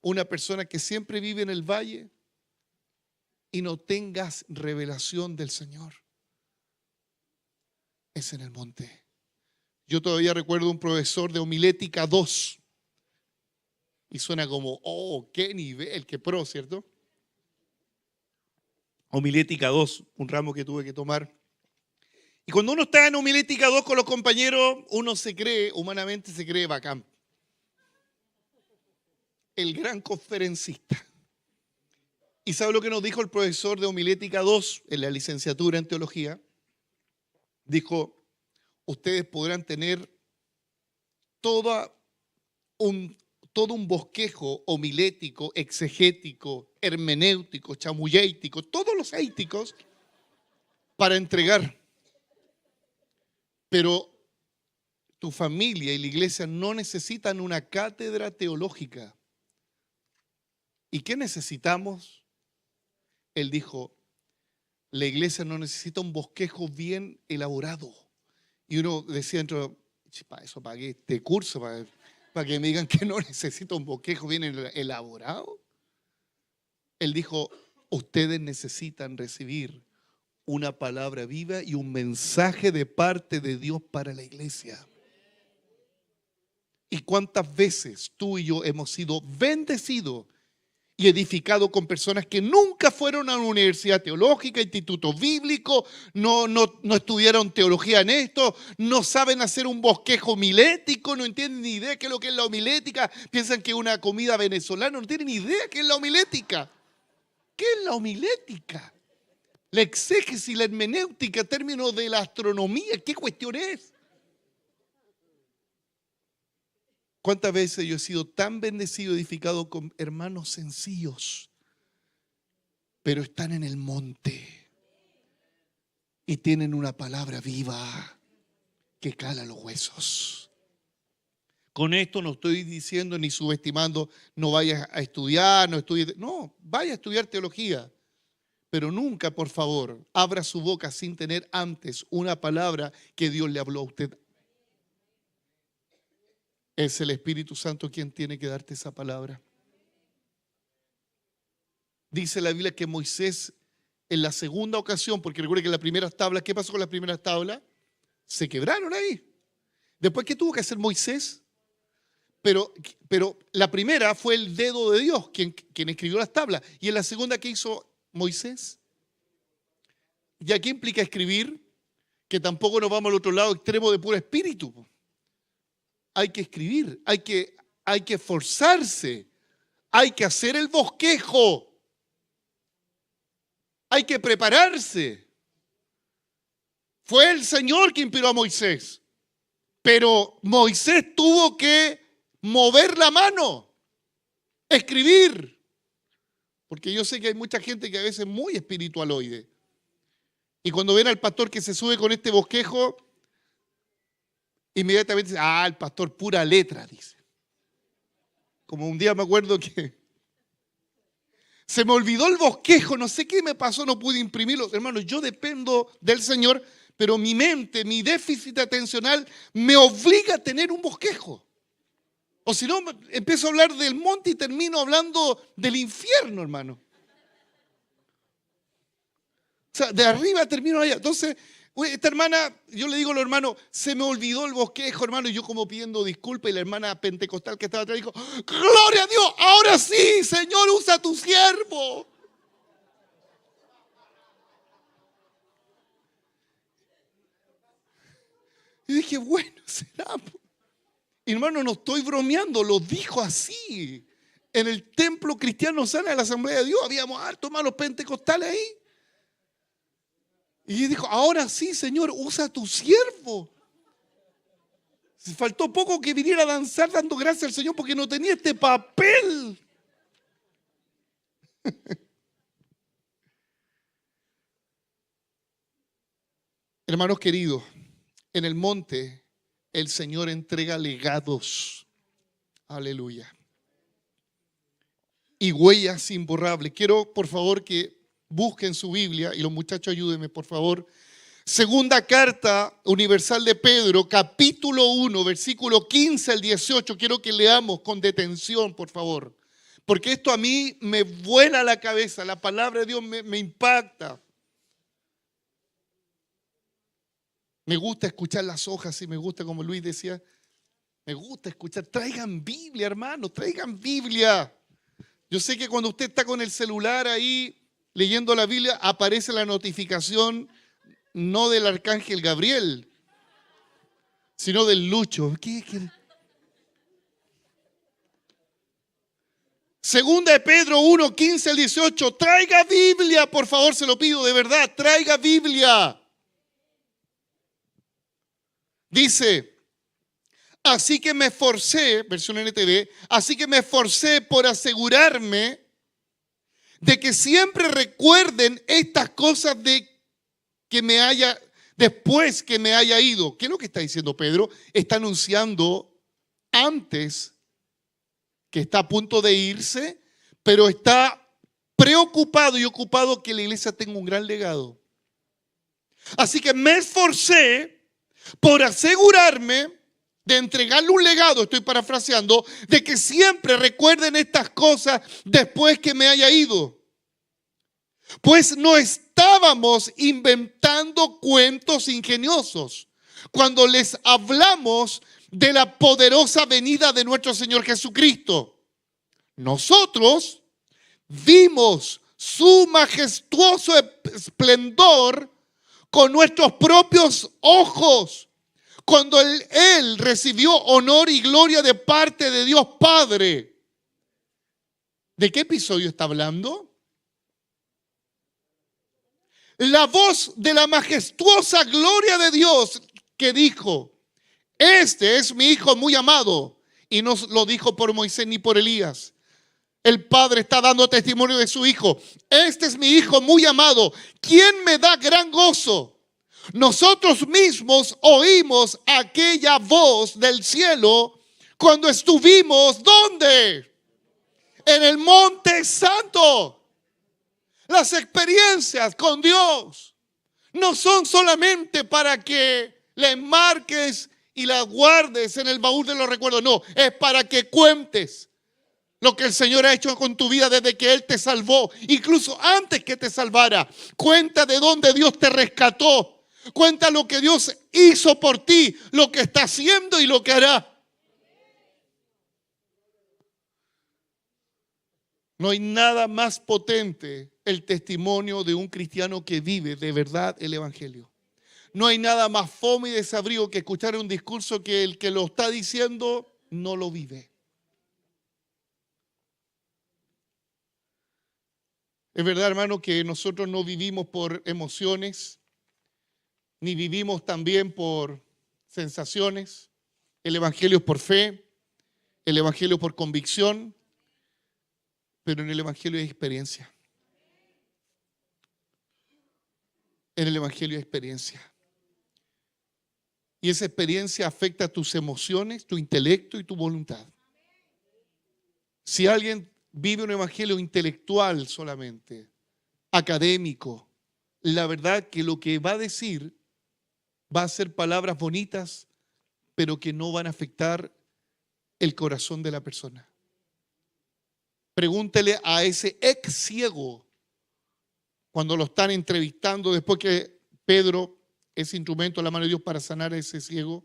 una persona que siempre vive en el valle y no tengas revelación del Señor. Es en el monte. Yo todavía recuerdo un profesor de homilética 2 y suena como, oh, qué nivel, qué pro, ¿cierto? Homilética 2, un ramo que tuve que tomar. Y cuando uno está en homilética 2 con los compañeros, uno se cree, humanamente se cree bacán. El gran conferencista. ¿Y sabe lo que nos dijo el profesor de homilética 2 en la licenciatura en teología? Dijo, ustedes podrán tener todo un bosquejo homilético, exegético, hermenéutico, chamullético, todos los éticos para entregar. Pero tu familia y la iglesia no necesitan una cátedra teológica. ¿Y qué necesitamos? Él dijo, la iglesia no necesita un bosquejo bien elaborado. Y uno decía dentro, para eso pagué este curso, para que me digan que no necesito un bosquejo bien elaborado. Él dijo, ustedes necesitan recibir una palabra viva y un mensaje de parte de Dios para la iglesia. ¿Y cuántas veces tú y yo hemos sido bendecidos y edificados con personas que nunca fueron a una universidad teológica, instituto bíblico, no estudiaron teología en esto, no saben hacer un bosquejo homilético, no entienden ni idea qué es lo que es la homilética, piensan que es una comida venezolana, no tienen ni idea qué es la homilética? ¿Qué es la homilética? La exégesis, la hermenéutica, términos de la astronomía, ¿qué cuestión es? ¿Cuántas veces yo he sido tan bendecido, edificado con hermanos sencillos, pero están en el monte y tienen una palabra viva que cala los huesos? Con esto no estoy diciendo ni subestimando, no vayas a estudiar, no estudie, no, vaya a estudiar teología, pero nunca, por favor, abra su boca sin tener antes una palabra que Dios le habló a usted. Es el Espíritu Santo quien tiene que darte esa palabra. Dice la Biblia que Moisés en la segunda ocasión, porque recuerda que las primeras tablas, ¿qué pasó con las primeras tablas? Se quebraron ahí. Después, ¿qué tuvo que hacer Moisés? Pero la primera fue el dedo de Dios quien escribió las tablas. Y en la segunda, ¿qué hizo Moisés? ¿Y aquí implica escribir? Que tampoco nos vamos al otro lado extremo de puro espíritu. Hay que escribir, hay que esforzarse, hay que hacer el bosquejo, hay que prepararse. Fue el Señor que inspiró a Moisés, pero Moisés tuvo que mover la mano, escribir, porque yo sé que hay mucha gente que a veces es muy espiritualoide, y cuando ven al pastor que se sube con este bosquejo, inmediatamente dice, el pastor pura letra, dice. Como un día me acuerdo que se me olvidó el bosquejo, no sé qué me pasó, no pude imprimirlo. Hermanos, yo dependo del Señor, pero mi mente, mi déficit atencional me obliga a tener un bosquejo. O si no, empiezo a hablar del monte y termino hablando del infierno, hermano. O sea, de arriba termino allá. Entonces, esta hermana, yo le digo a los hermanos, se me olvidó el bosquejo, hermano, y yo como pidiendo disculpas, y la hermana pentecostal que estaba atrás dijo, gloria a Dios, ahora sí, Señor, usa a tu siervo. Y dije, bueno, será. Y hermano, no estoy bromeando, lo dijo así. En el templo cristiano sana de la Asamblea de Dios, habíamos hartos hermanos pentecostales ahí. Y dijo, ahora sí, Señor, usa a tu siervo. Faltó poco que viniera a danzar dando gracias al Señor porque no tenía este papel. Hermanos queridos, en el monte el Señor entrega legados. Aleluya. Y huellas imborrables. Quiero, por favor, que busquen su Biblia y los muchachos ayúdenme, por favor. Segunda carta universal de Pedro, capítulo 1, versículo 15 al 18. Quiero que leamos con detención, por favor. Porque esto a mí me vuela la cabeza. La palabra de Dios me impacta. Me gusta escuchar las hojas y me gusta, como Luis decía, me gusta escuchar. Traigan Biblia, hermano, traigan Biblia. Yo sé que cuando usted está con el celular ahí, leyendo la Biblia, aparece la notificación no del arcángel Gabriel, sino del Lucho. ¿Qué? Segunda de Pedro 1, 15 al 18. Traiga Biblia, por favor, se lo pido de verdad. Traiga Biblia. Dice, así que me esforcé, versión NTV, así que me esforcé por asegurarme de que siempre recuerden estas cosas después que me haya ido. ¿Qué es lo que está diciendo Pedro? Está anunciando antes que está a punto de irse, pero está preocupado y ocupado que la iglesia tenga un gran legado. Así que me esforcé por asegurarme de entregarle un legado, estoy parafraseando, de que siempre recuerden estas cosas después que me haya ido. Pues no estábamos inventando cuentos ingeniosos cuando les hablamos de la poderosa venida de nuestro Señor Jesucristo. Nosotros vimos su majestuoso esplendor con nuestros propios ojos cuando Él recibió honor y gloria de parte de Dios Padre. ¿De qué episodio está hablando? La voz de la majestuosa gloria de Dios que dijo: este es mi Hijo muy amado. Y no lo dijo por Moisés ni por Elías. El Padre está dando testimonio de su Hijo. Este es mi Hijo muy amado, quien me da gran gozo. Nosotros mismos oímos aquella voz del cielo cuando estuvimos, ¿dónde? En el Monte Santo. Las experiencias con Dios no son solamente para que la enmarques y la guardes en el baúl de los recuerdos. No, es para que cuentes lo que el Señor ha hecho con tu vida desde que Él te salvó. Incluso antes que te salvara. Cuenta de dónde Dios te rescató. Cuenta lo que Dios hizo por ti, lo que está haciendo y lo que hará. No hay nada más potente el testimonio de un cristiano que vive de verdad el Evangelio. No hay nada más fome y desabrigo que escuchar un discurso que el que lo está diciendo no lo vive. Es verdad, hermano, que nosotros no vivimos por emociones, ni vivimos también por sensaciones. El Evangelio es por fe, el Evangelio es por convicción, pero en el Evangelio hay experiencia. En el Evangelio hay experiencia. Y esa experiencia afecta a tus emociones, tu intelecto y tu voluntad. Si alguien vive un evangelio intelectual solamente, académico, la verdad que lo que va a decir va a ser palabras bonitas, pero que no van a afectar el corazón de la persona. Pregúntele a ese ex ciego cuando lo están entrevistando después que Pedro es instrumento en la mano de Dios para sanar a ese ciego.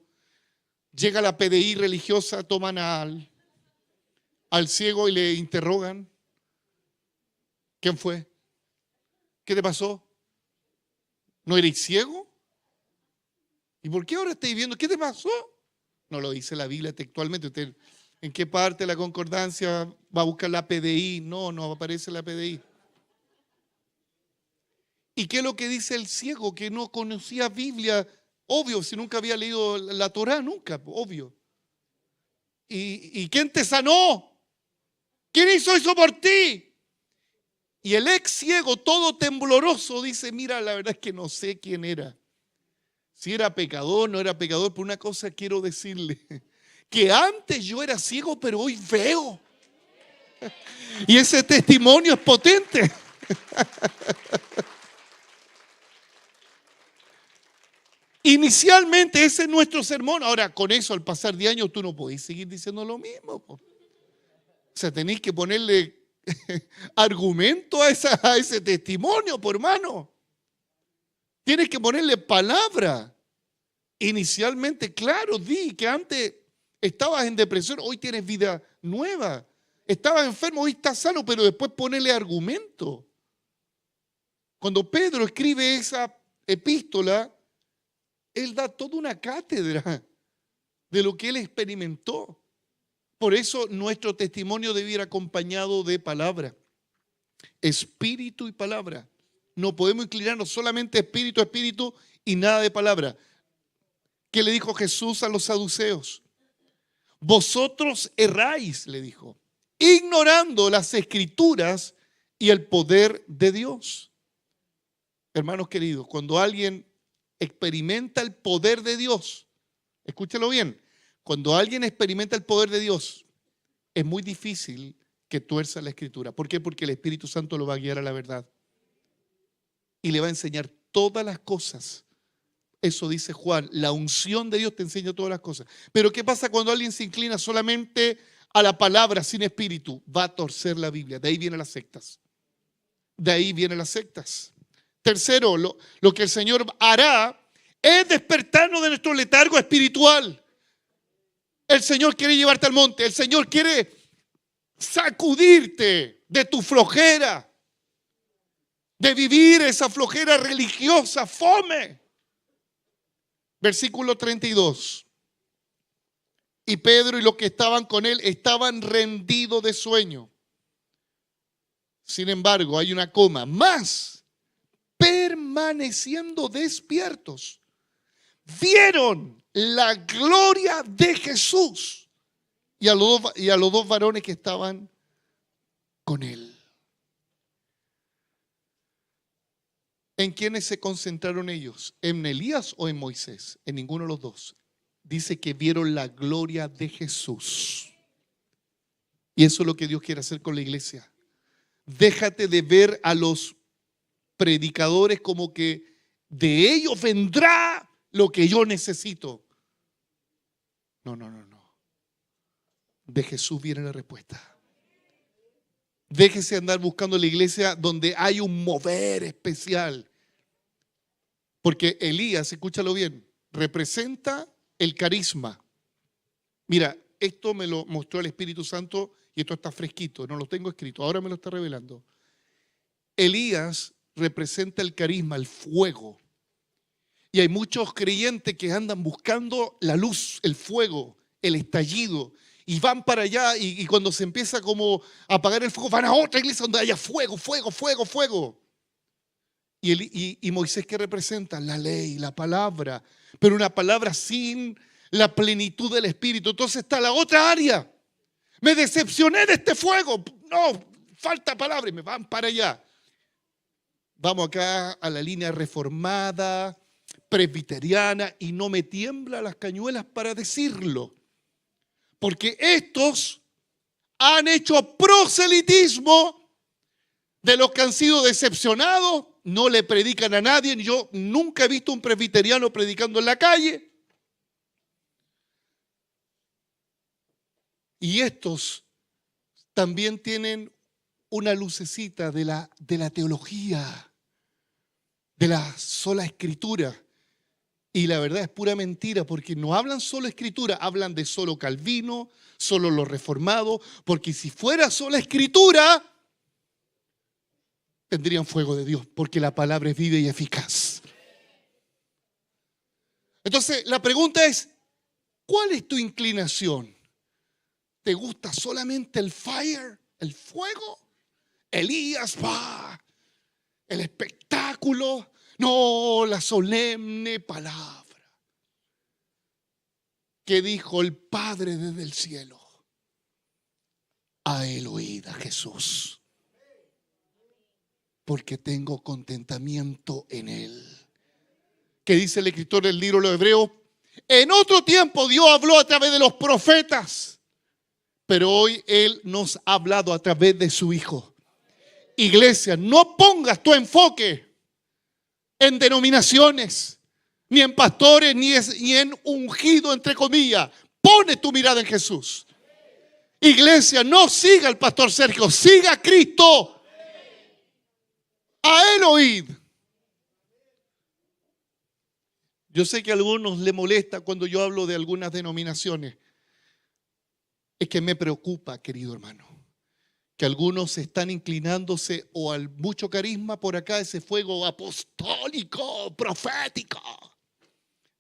Llega la PDI religiosa, toman al ciego y le interrogan. ¿Quién fue? ¿Qué te pasó? ¿No eres ciego? ¿Y por qué ahora estáis viendo? ¿Qué te pasó? No lo dice la Biblia textualmente. Usted, ¿en qué parte de la concordancia va a buscar la PDI? No aparece la PDI. ¿Y qué es lo que dice el ciego que no conocía Biblia? Obvio, si nunca había leído la Torá, nunca, obvio. ¿Y quién te sanó? ¿Quién hizo eso por ti? Y el ex ciego, todo tembloroso, dice: mira, la verdad es que no sé quién era. Si era pecador, no era pecador, pero una cosa quiero decirle: que antes yo era ciego, pero hoy veo. Y ese testimonio es potente. Inicialmente ese es nuestro sermón. Ahora, con eso, al pasar de años, tú no podés seguir diciendo lo mismo. O sea, tenéis que ponerle argumento a ese testimonio, por hermano. Tienes que ponerle palabra. Inicialmente, claro, di que antes estabas en depresión, hoy tienes vida nueva. Estabas enfermo, hoy estás sano, pero después ponerle argumento. Cuando Pedro escribe esa epístola, él da toda una cátedra de lo que él experimentó. Por eso nuestro testimonio debe ir acompañado de palabra, espíritu y palabra. No podemos inclinarnos solamente espíritu a espíritu y nada de palabra. ¿Qué le dijo Jesús a los saduceos? Vosotros erráis, le dijo, ignorando las escrituras y el poder de Dios. Hermanos queridos, cuando alguien experimenta el poder de Dios, escúchelo bien, cuando alguien experimenta el poder de Dios, es muy difícil que tuerza la escritura. ¿Por qué? Porque el Espíritu Santo lo va a guiar a la verdad y le va a enseñar todas las cosas. Eso dice Juan, la unción de Dios te enseña todas las cosas. Pero ¿qué pasa cuando alguien se inclina solamente a la palabra sin espíritu? Va a torcer la Biblia, de ahí vienen las sectas. De ahí vienen las sectas. Tercero, lo que el Señor hará es despertarnos de nuestro letargo espiritual. El Señor quiere llevarte al monte. El Señor quiere sacudirte de tu flojera, de vivir esa flojera religiosa, fome. Versículo 32. Y Pedro y los que estaban con él estaban rendidos de sueño. Sin embargo, hay una coma, más permaneciendo despiertos, vieron la gloria de Jesús y a los dos varones que estaban con él. ¿En quiénes se concentraron ellos? ¿En Elías o en Moisés? En ninguno de los dos. Dice que vieron la gloria de Jesús. Y eso es lo que Dios quiere hacer con la iglesia. Déjate de ver a los predicadores como que de ellos vendrá lo que yo necesito. No. De Jesús viene la respuesta. Déjese andar buscando la iglesia donde hay un mover especial. Porque Elías, escúchalo bien, representa el carisma. Mira, esto me lo mostró el Espíritu Santo y esto está fresquito, no lo tengo escrito, ahora me lo está revelando. Elías representa el carisma, el fuego. Y hay muchos creyentes que andan buscando la luz, el fuego, el estallido. Y van para allá y cuando se empieza como a apagar el fuego, van a otra iglesia donde haya fuego. Y Moisés, ¿qué representa? La ley, la palabra, pero una palabra sin la plenitud del Espíritu. Entonces está la otra área. Me decepcioné de este fuego. No, falta palabra y me van para allá. Vamos acá a la línea reformada, presbiteriana, y no me tiemblan las cañuelas para decirlo. Porque estos han hecho proselitismo de los que han sido decepcionados, no le predican a nadie. Yo nunca he visto un presbiteriano predicando en la calle. Y estos también tienen una lucecita de la teología, de la sola escritura. Y la verdad es pura mentira, porque no hablan solo escritura, hablan de solo Calvino, solo los reformados, porque si fuera sola escritura, tendrían fuego de Dios, porque la palabra es viva y eficaz. Entonces, la pregunta es, ¿cuál es tu inclinación? ¿Te gusta solamente el fire, el fuego? Elías, el espectáculo. No, la solemne palabra que dijo el Padre desde el cielo. A él oíd, a Jesús, porque tengo contentamiento en él. ¿Qué dice el escritor del libro de los Hebreos? En otro tiempo Dios habló a través de los profetas, pero hoy Él nos ha hablado a través de su Hijo. Iglesia, no pongas tu enfoque en denominaciones, ni en pastores, ni en ungido, entre comillas. Pone tu mirada en Jesús. Iglesia, no siga al pastor Sergio, siga a Cristo. A él oíd. Yo sé que a algunos les molesta cuando yo hablo de algunas denominaciones. Es que me preocupa, querido hermano, que algunos están inclinándose o al mucho carisma por acá, ese fuego apostólico, profético,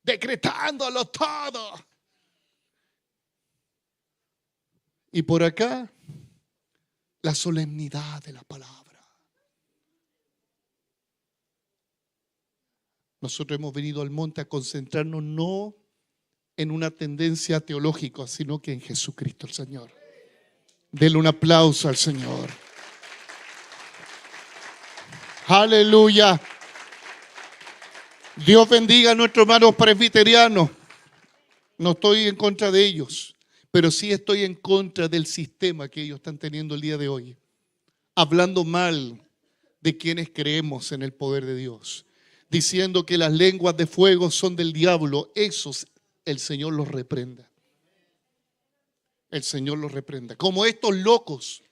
decretándolo todo. Y por acá, la solemnidad de la palabra. Nosotros hemos venido al monte a concentrarnos no en una tendencia teológica, sino que en Jesucristo el Señor. Denle un aplauso al Señor. Aleluya. Dios bendiga a nuestros hermanos presbiterianos. No estoy en contra de ellos, pero sí estoy en contra del sistema que ellos están teniendo el día de hoy, hablando mal de quienes creemos en el poder de Dios, diciendo que las lenguas de fuego son del diablo. Esos el Señor los reprenda. El Señor los reprenda. Como estos locos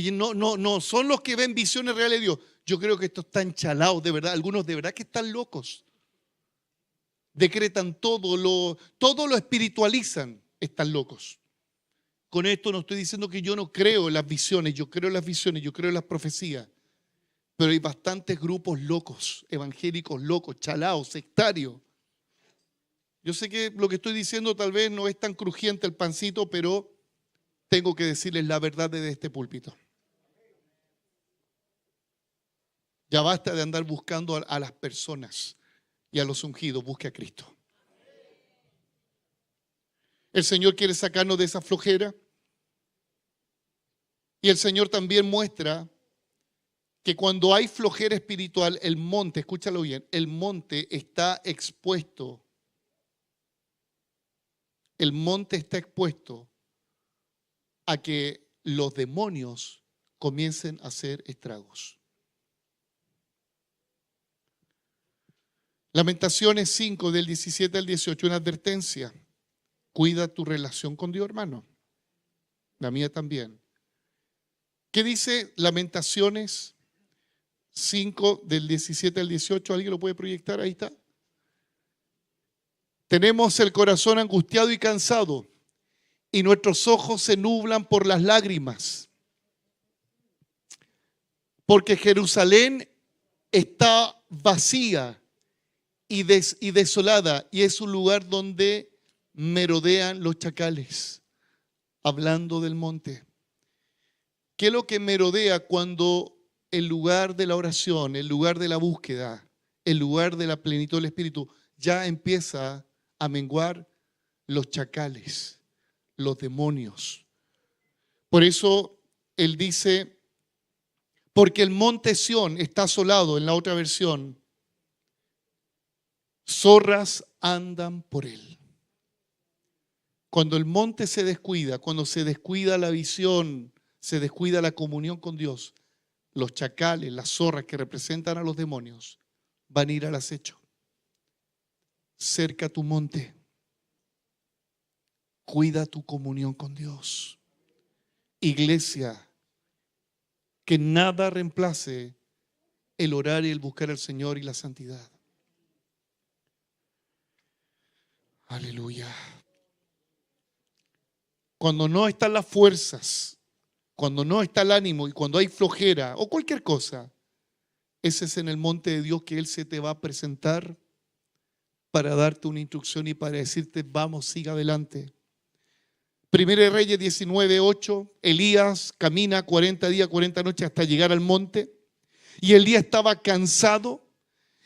que no son los que ven visiones reales de Dios. Yo creo que estos están chalados, de verdad. Algunos de verdad que están locos. Decretan todo lo espiritualizan. Están locos. Con esto no estoy diciendo que yo no creo en las visiones. Yo creo en las visiones, yo creo en las profecías. Pero hay bastantes grupos locos, evangélicos locos, chalados, sectarios. Yo sé que lo que estoy diciendo tal vez no es tan crujiente el pancito, pero tengo que decirles la verdad desde este púlpito. Ya basta de andar buscando a las personas y a los ungidos, busque a Cristo. El Señor quiere sacarnos de esa flojera. Y el Señor también muestra que cuando hay flojera espiritual, el monte, escúchalo bien, el monte está expuesto. El monte está expuesto a que los demonios comiencen a hacer estragos. Lamentaciones 5 del 17 al 18, una advertencia. Cuida tu relación con Dios, hermano. La mía también. ¿Qué dice Lamentaciones 5 del 17 al 18? ¿Alguien lo puede proyectar? Ahí está. Tenemos el corazón angustiado y cansado, y nuestros ojos se nublan por las lágrimas. Porque Jerusalén está vacía y desolada, y es un lugar donde merodean los chacales. Hablando del monte. ¿Qué es lo que merodea cuando el lugar de la oración, el lugar de la búsqueda, el lugar de la plenitud del Espíritu ya empieza a menguar? Los chacales, los demonios. Por eso él dice, porque el monte Sión está asolado, en la otra versión, zorras andan por él. Cuando el monte se descuida, cuando se descuida la visión, se descuida la comunión con Dios, los chacales, las zorras que representan a los demonios, van a ir al acecho. Cerca tu monte. Cuida tu comunión con Dios. Iglesia, que nada reemplace el orar y el buscar al Señor y la santidad. Aleluya. Cuando no están las fuerzas, cuando no está el ánimo y cuando hay flojera o cualquier cosa, ese es en el monte de Dios que Él se te va a presentar para darte una instrucción y para decirte, vamos, siga adelante. Primera de Reyes 19:8, Elías camina 40 días, 40 noches hasta llegar al monte, y Elías estaba cansado,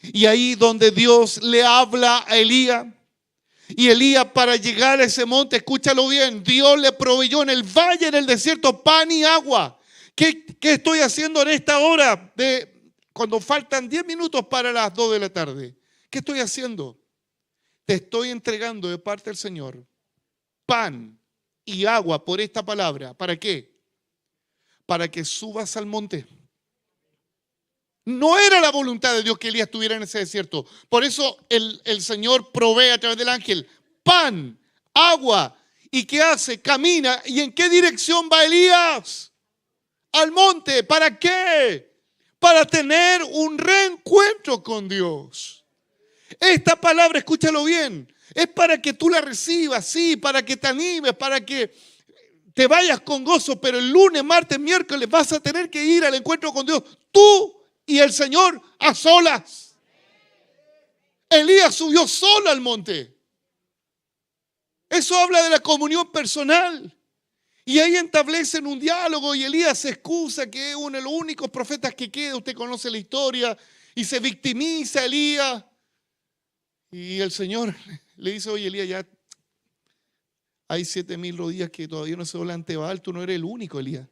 y ahí donde Dios le habla a Elías, y Elías, para llegar a ese monte, escúchalo bien, Dios le proveyó en el valle, en el desierto, pan y agua. ¿Qué estoy haciendo en esta hora cuando faltan 10 minutos para las 2 de la tarde? ¿Qué estoy haciendo? Te estoy entregando de parte del Señor pan y agua por esta palabra. ¿Para qué? Para que subas al monte. No era la voluntad de Dios que Elías estuviera en ese desierto. Por eso el Señor provee a través del ángel pan, agua. ¿Y qué hace? Camina. ¿Y en qué dirección va Elías? Al monte. ¿Para qué? Para tener un reencuentro con Dios. Esta palabra, escúchalo bien, es para que tú la recibas, sí, para que te animes, para que te vayas con gozo, pero el lunes, martes, miércoles vas a tener que ir al encuentro con Dios. Tú y el Señor a solas. Elías subió solo al monte. Eso habla de la comunión personal. Y ahí establecen un diálogo y Elías se excusa que es uno de los únicos profetas que queda. Usted conoce la historia. Y se victimiza Elías. Y el Señor le dice, oye Elías, ya hay 7,000 rodillas que todavía no se doblan ante Baal. Tú no eres el único, Elías.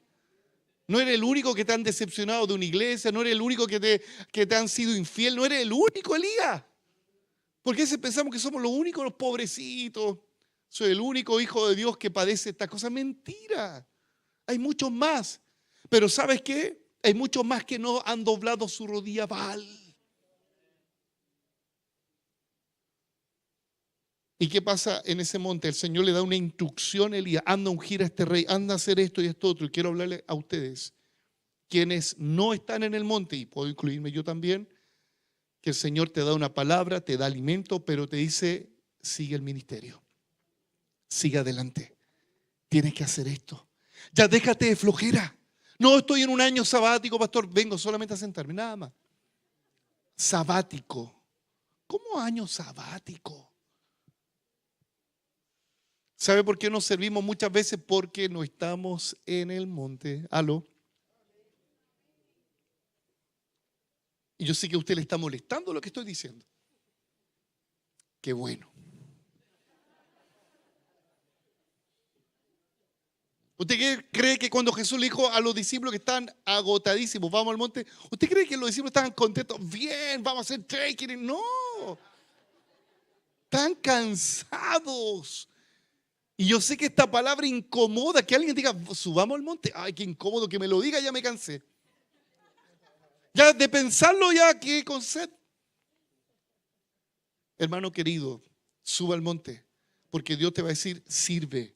No eres el único que te han decepcionado de una iglesia. No eres el único que te han sido infiel. No eres el único, Elías. ¿Por qué pensamos que somos los únicos, los pobrecitos? Soy el único hijo de Dios que padece esta cosa. Mentira. Hay muchos más. Pero ¿sabes qué? Hay muchos más que no han doblado su rodilla a Baal. ¿Y qué pasa en ese monte? El Señor le da una instrucción a Elías. Anda a ungir a este rey. Anda a hacer esto y esto otro. Y quiero hablarle a ustedes. quienes no están en el monte, y puedo incluirme yo también, que el Señor te da una palabra, te da alimento, pero te dice, sigue el ministerio, sigue adelante, tienes que hacer esto. Ya déjate de flojera. No estoy en un año sabático, pastor, vengo solamente a sentarme, nada más. Sabático. ¿Cómo año sabático? ¿Sabe por qué nos servimos muchas veces? Porque no estamos en el monte. ¿Aló? Y yo sé que a usted le está molestando lo que estoy diciendo. Qué bueno. ¿Usted cree que cuando Jesús le dijo a los discípulos que están agotadísimos, vamos al monte, ¿usted cree que los discípulos estaban contentos? Bien, vamos a hacer trekking. No. Están cansados. Y yo sé que esta palabra incomoda, que alguien diga, subamos al monte. Ay, qué incómodo que me lo diga, ya me cansé. Ya de pensarlo ya que con sed. Hermano querido, suba al monte, porque Dios te va a decir, sirve.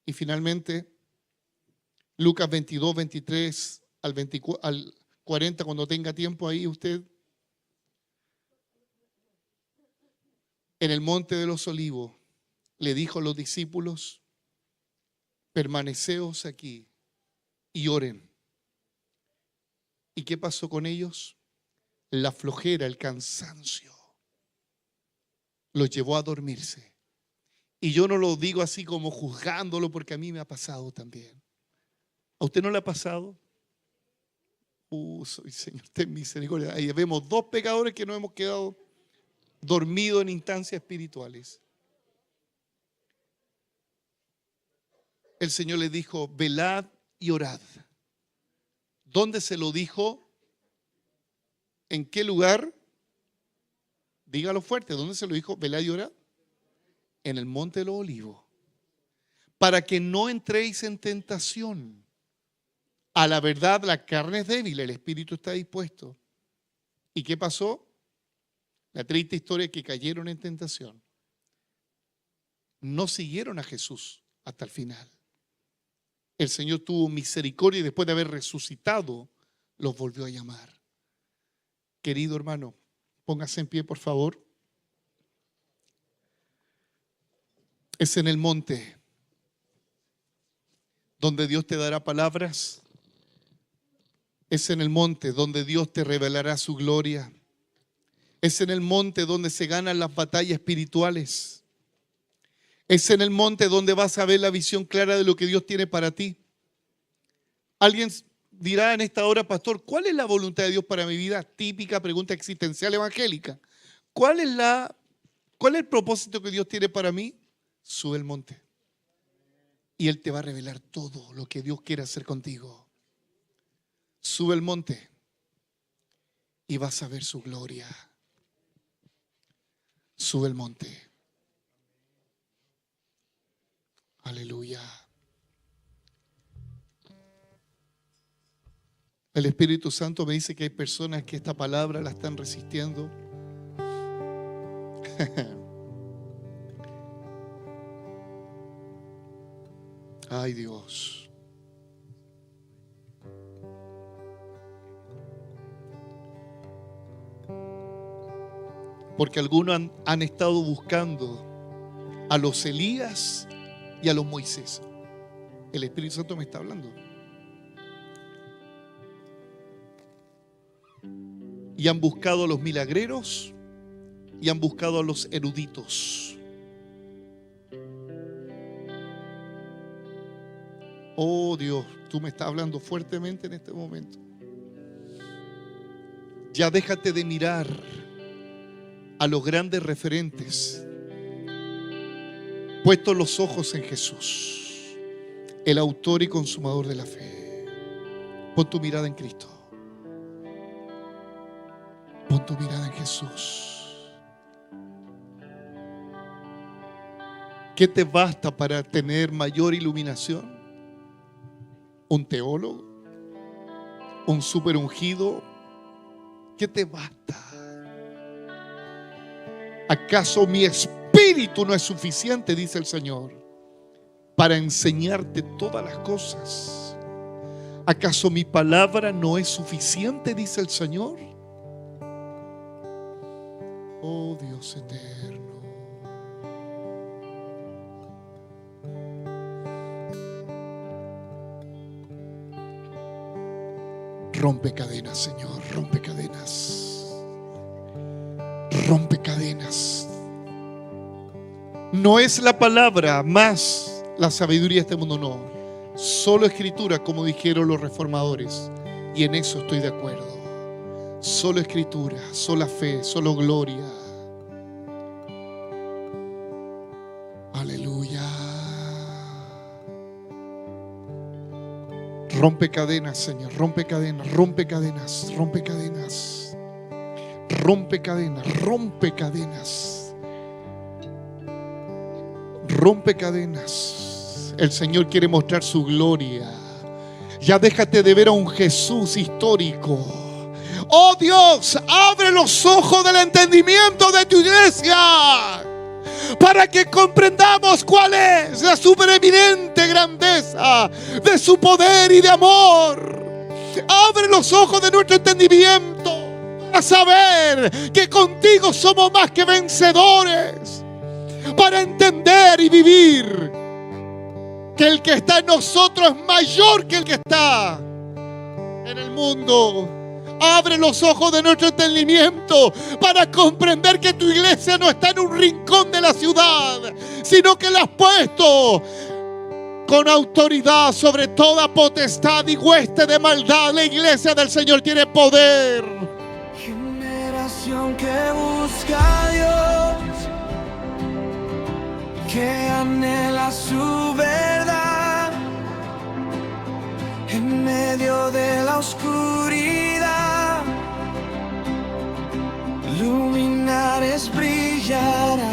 Y finalmente, Lucas 22, 23 al 40, cuando tenga tiempo ahí usted, en el monte de los olivos, le dijo a los discípulos, permaneceos aquí y oren. ¿Y qué pasó con ellos? La flojera, el cansancio, los llevó a dormirse. Y yo no lo digo así como juzgándolo, porque a mí me ha pasado también. ¿A usted no le ha pasado? Soy Señor, ten misericordia. Ahí vemos dos pecadores que nos hemos quedado dormidos en instancias espirituales. El Señor les dijo, velad y orad. ¿Dónde se lo dijo? ¿En qué lugar? Dígalo fuerte. ¿Dónde se lo dijo? Velad y orad. En el monte de los olivos. Para que no entréis en tentación. A la verdad, la carne es débil, el espíritu está dispuesto. ¿Y qué pasó? La triste historia es que cayeron en tentación. No siguieron a Jesús hasta el final. El Señor tuvo misericordia y después de haber resucitado, los volvió a llamar. Querido hermano, póngase en pie, por favor. Es en el monte donde Dios te dará palabras. Es en el monte donde Dios te revelará su gloria. Es en el monte donde se ganan las batallas espirituales. Es en el monte donde vas a ver la visión clara de lo que Dios tiene para ti. Alguien dirá en esta hora, pastor, ¿cuál es la voluntad de Dios para mi vida? Típica pregunta existencial evangélica. ¿Cuál es el propósito que Dios tiene para mí? Sube el monte y Él te va a revelar todo lo que Dios quiere hacer contigo. Sube el monte y vas a ver su gloria. Sube el monte. Aleluya. El Espíritu Santo me dice que hay personas que esta palabra la están resistiendo. Ay, Dios. Porque algunos han estado buscando a los Elías y a los Moisés. El Espíritu Santo me está hablando. Y han buscado a los milagreros y han buscado a los eruditos. Oh Dios, tú me estás hablando fuertemente en este momento. Ya déjate de mirar a los grandes referentes. Puesto los ojos en Jesús, el autor y consumador de la fe. Pon tu mirada en Cristo. Pon tu mirada en Jesús. ¿Qué te basta para tener mayor iluminación? ¿Un teólogo? ¿Un super ungido? ¿Qué te basta? ¿Acaso mi espíritu no es suficiente, dice el Señor, para enseñarte todas las cosas? ¿Acaso mi palabra no es suficiente?, dice el Señor. Oh Dios eterno. Rompe cadenas, Señor, rompe cadenas. Rompe cadenas. No es la palabra más la sabiduría de este mundo, no. Solo escritura, como dijeron los reformadores. Y en eso estoy de acuerdo. Solo escritura, sola fe, solo gloria. Aleluya. Rompe cadenas, Señor, rompe cadenas, rompe cadenas, rompe cadenas. Rompe cadenas, rompe cadenas. Rompe cadenas. El Señor quiere mostrar su gloria. Ya déjate de ver a un Jesús histórico. Oh Dios, abre los ojos del entendimiento de tu iglesia para que comprendamos cuál es la supereminente grandeza de su poder y de amor. Abre los ojos de nuestro entendimiento para saber que contigo somos más que vencedores, para entender y vivir que el que está en nosotros es mayor que el que está en el mundo. Abre los ojos de nuestro entendimiento para comprender que tu iglesia no está en un rincón de la ciudad, sino que la has puesto con autoridad sobre toda potestad y hueste de maldad. La iglesia del Señor tiene poder. Generación que busca a Dios, que anhela su verdad en medio de la oscuridad. Luminares brillará